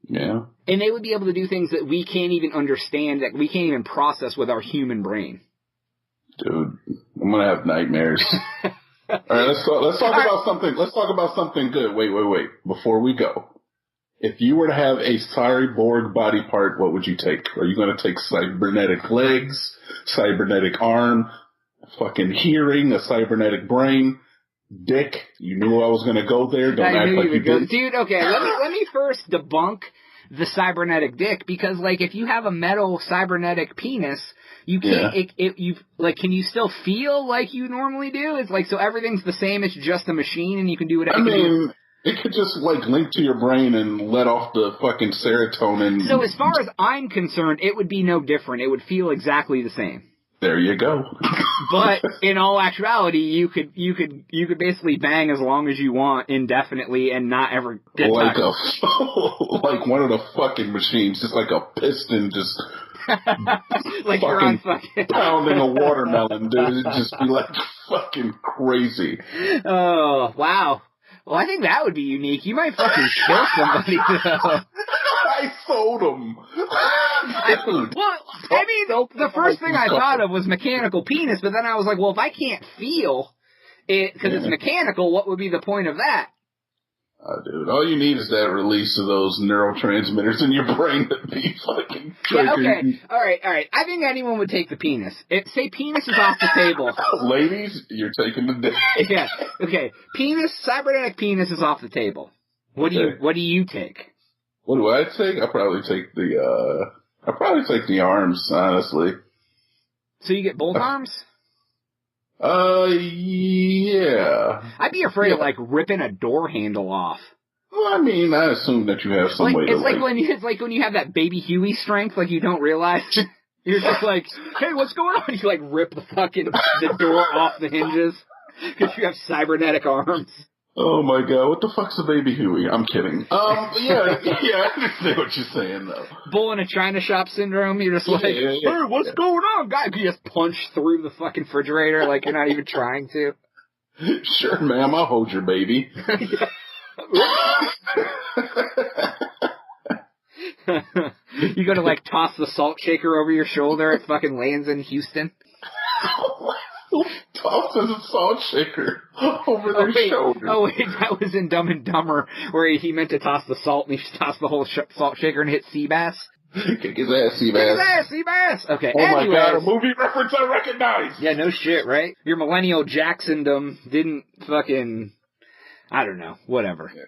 Speaker 3: Yeah.
Speaker 2: And they would be able to do things that we can't even understand, that we can't even process with our human brain.
Speaker 3: Dude, I'm gonna have nightmares. All right, let's talk about something. Let's talk about something good. Wait. Before we go, if you were to have a cyborg body part, what would you take? Are you going to take cybernetic legs, cybernetic arm, fucking hearing, a cybernetic brain, dick? You knew I was going to go there. Don't act like you did.
Speaker 2: Dude, okay, let me first debunk the cybernetic dick, because, like, if you have a metal cybernetic penis, you can't, can you still feel like you normally do? It's like, so everything's the same, it's just a machine, and you can do whatever.
Speaker 3: I mean, it could just, like, link to your brain and let off the fucking serotonin.
Speaker 2: So as far as I'm concerned, it would be no different. It would feel exactly the same.
Speaker 3: There you go.
Speaker 2: But in all actuality, you could basically bang as long as you want indefinitely and not ever get
Speaker 3: like
Speaker 2: touched.
Speaker 3: Like one of the fucking machines, just like a piston, just
Speaker 2: like you're on fucking
Speaker 3: pounding a watermelon, dude. It'd just be like fucking crazy.
Speaker 2: Oh wow. Well, I think that would be unique. You might fucking kill somebody, though.
Speaker 3: I sold him. Dude.
Speaker 2: Well, I mean, the first thing I thought of was mechanical penis, but then I was like, well, if I can't feel it because it's mechanical, what would be the point of that?
Speaker 3: Dude, all you need is that release of those neurotransmitters in your brain that be fucking triggering.
Speaker 2: Yeah, okay. All right. I think anyone would take the penis. Say penis is off the table.
Speaker 3: Ladies, you're taking the dick.
Speaker 2: Yeah. Okay. Cybernetic penis is off the table. What do you take?
Speaker 3: What do I take? I'll probably take the arms, honestly.
Speaker 2: So you get both arms?
Speaker 3: Yeah.
Speaker 2: I'd be afraid of, like, ripping a door handle off.
Speaker 3: Well, I mean, I assume that you have some way to,
Speaker 2: it's like when you have that baby Huey strength, like, you don't realize. You're just like, hey, what's going on? You, like, rip the door off the hinges because you have cybernetic arms.
Speaker 3: Oh my god, what the fuck's a baby Huey? I'm kidding. Yeah, I understand what you're saying, though.
Speaker 2: Bull in a China shop syndrome, you're just like, hey, what's going on, guy? You just punch through the fucking refrigerator like you're not even trying to.
Speaker 3: Sure, ma'am, I'll hold your baby.
Speaker 2: You go to, like, toss the salt shaker over your shoulder, it fucking lands in Houston.
Speaker 3: Tosses a salt shaker over their shoulder.
Speaker 2: Oh, wait, that was in Dumb and Dumber, where he meant to toss the salt, and he tossed the whole salt shaker and hit Seabass.
Speaker 3: Kick his ass, Seabass.
Speaker 2: Seabass! Okay,
Speaker 3: oh anyways. My god, a movie reference I recognize!
Speaker 2: Yeah, no shit, right? Your millennial Jacksondom didn't fucking... I don't know, whatever. Yeah.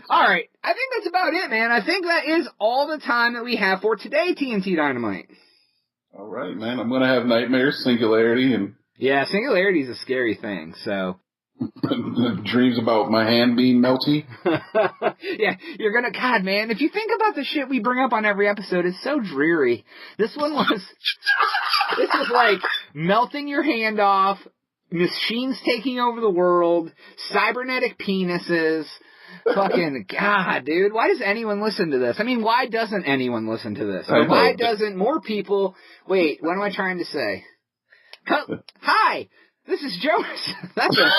Speaker 2: Alright, I think that's about it, man. I think that is all the time that we have for today, TNT Dynamite.
Speaker 3: Alright, man, I'm gonna have nightmares, singularity, and...
Speaker 2: Yeah, singularity is a scary thing, so...
Speaker 3: Dreams about my hand being melty?
Speaker 2: Yeah, you're gonna... God, man, if you think about the shit we bring up on every episode, it's so dreary. This was like melting your hand off, machines taking over the world, cybernetic penises, Fucking God, dude. Why does anyone listen to this? I mean, why doesn't anyone listen to this? Or why doesn't more people... Wait, what am I trying to say? Hi, this is Jonas. That's it.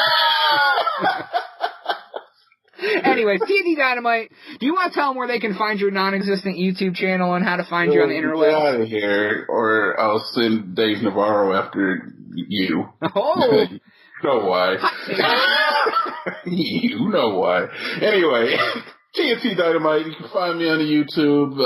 Speaker 2: Anyways, TNT Dynamite, do you want to tell them where they can find your non-existent YouTube channel and how to find you on the interweb?
Speaker 3: Get out of here, or I'll send Dave Navarro after you.
Speaker 2: Oh!
Speaker 3: You know why. You know why. Anyway, TNT Dynamite, you can find me on the YouTube,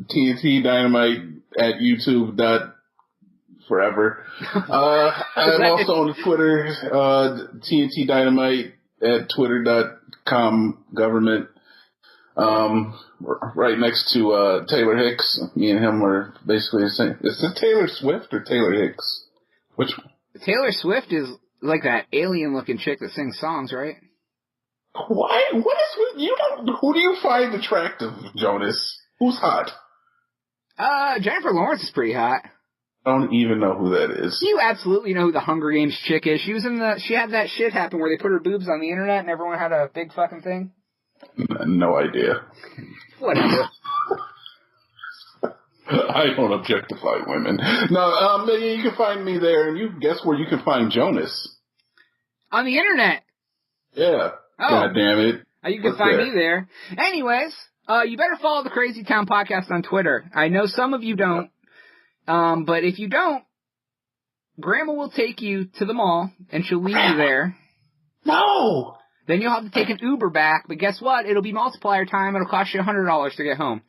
Speaker 3: TNT Dynamite at YouTube.forever. I'm also on the Twitter, TNT Dynamite at Twitter.com government. Right next to Taylor Hicks. Me and him are basically the same. Is it Taylor Swift or Taylor Hicks? Which one?
Speaker 2: Taylor Swift is like that alien-looking chick that sings songs, right?
Speaker 3: Why? What is with you? Who do you find attractive, Jonas? Who's hot?
Speaker 2: Jennifer Lawrence is pretty hot.
Speaker 3: I don't even know who that is.
Speaker 2: You absolutely know who the Hunger Games chick is. She had that shit happen where they put her boobs on the internet and everyone had a big fucking thing.
Speaker 3: No idea.
Speaker 2: Whatever.
Speaker 3: I don't objectify women. No, you can find me there, and you guess where you can find Jonas?
Speaker 2: On the internet.
Speaker 3: Yeah.
Speaker 2: Oh.
Speaker 3: God damn it.
Speaker 2: You can find me there. Anyways, you better follow the Crazy Town Podcast on Twitter. I know some of you don't. But if you don't, Grandma will take you to the mall, and she'll leave you there.
Speaker 3: No!
Speaker 2: Then you'll have to take an Uber back, but guess what? It'll be multiplier time. It'll cost you $100 to get home.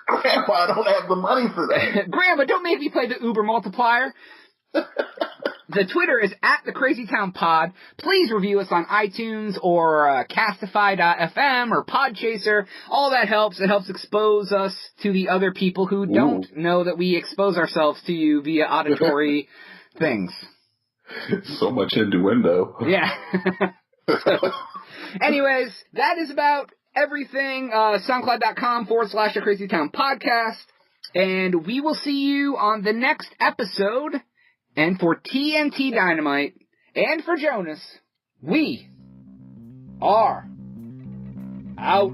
Speaker 3: Grandma, I don't have the money for that.
Speaker 2: Grandma, don't make me play the Uber multiplier. The Twitter is at the Crazy Town Pod. Please review us on iTunes or Castify.fm or Podchaser. All that helps. It helps expose us to the other people who don't know that we expose ourselves to you via auditory things.
Speaker 3: So much innuendo.
Speaker 2: Yeah. Anyways, that is about everything. SoundCloud.com/The Crazy Town Podcast. And we will see you on the next episode. And for TNT Dynamite, and for Jonas, we are out.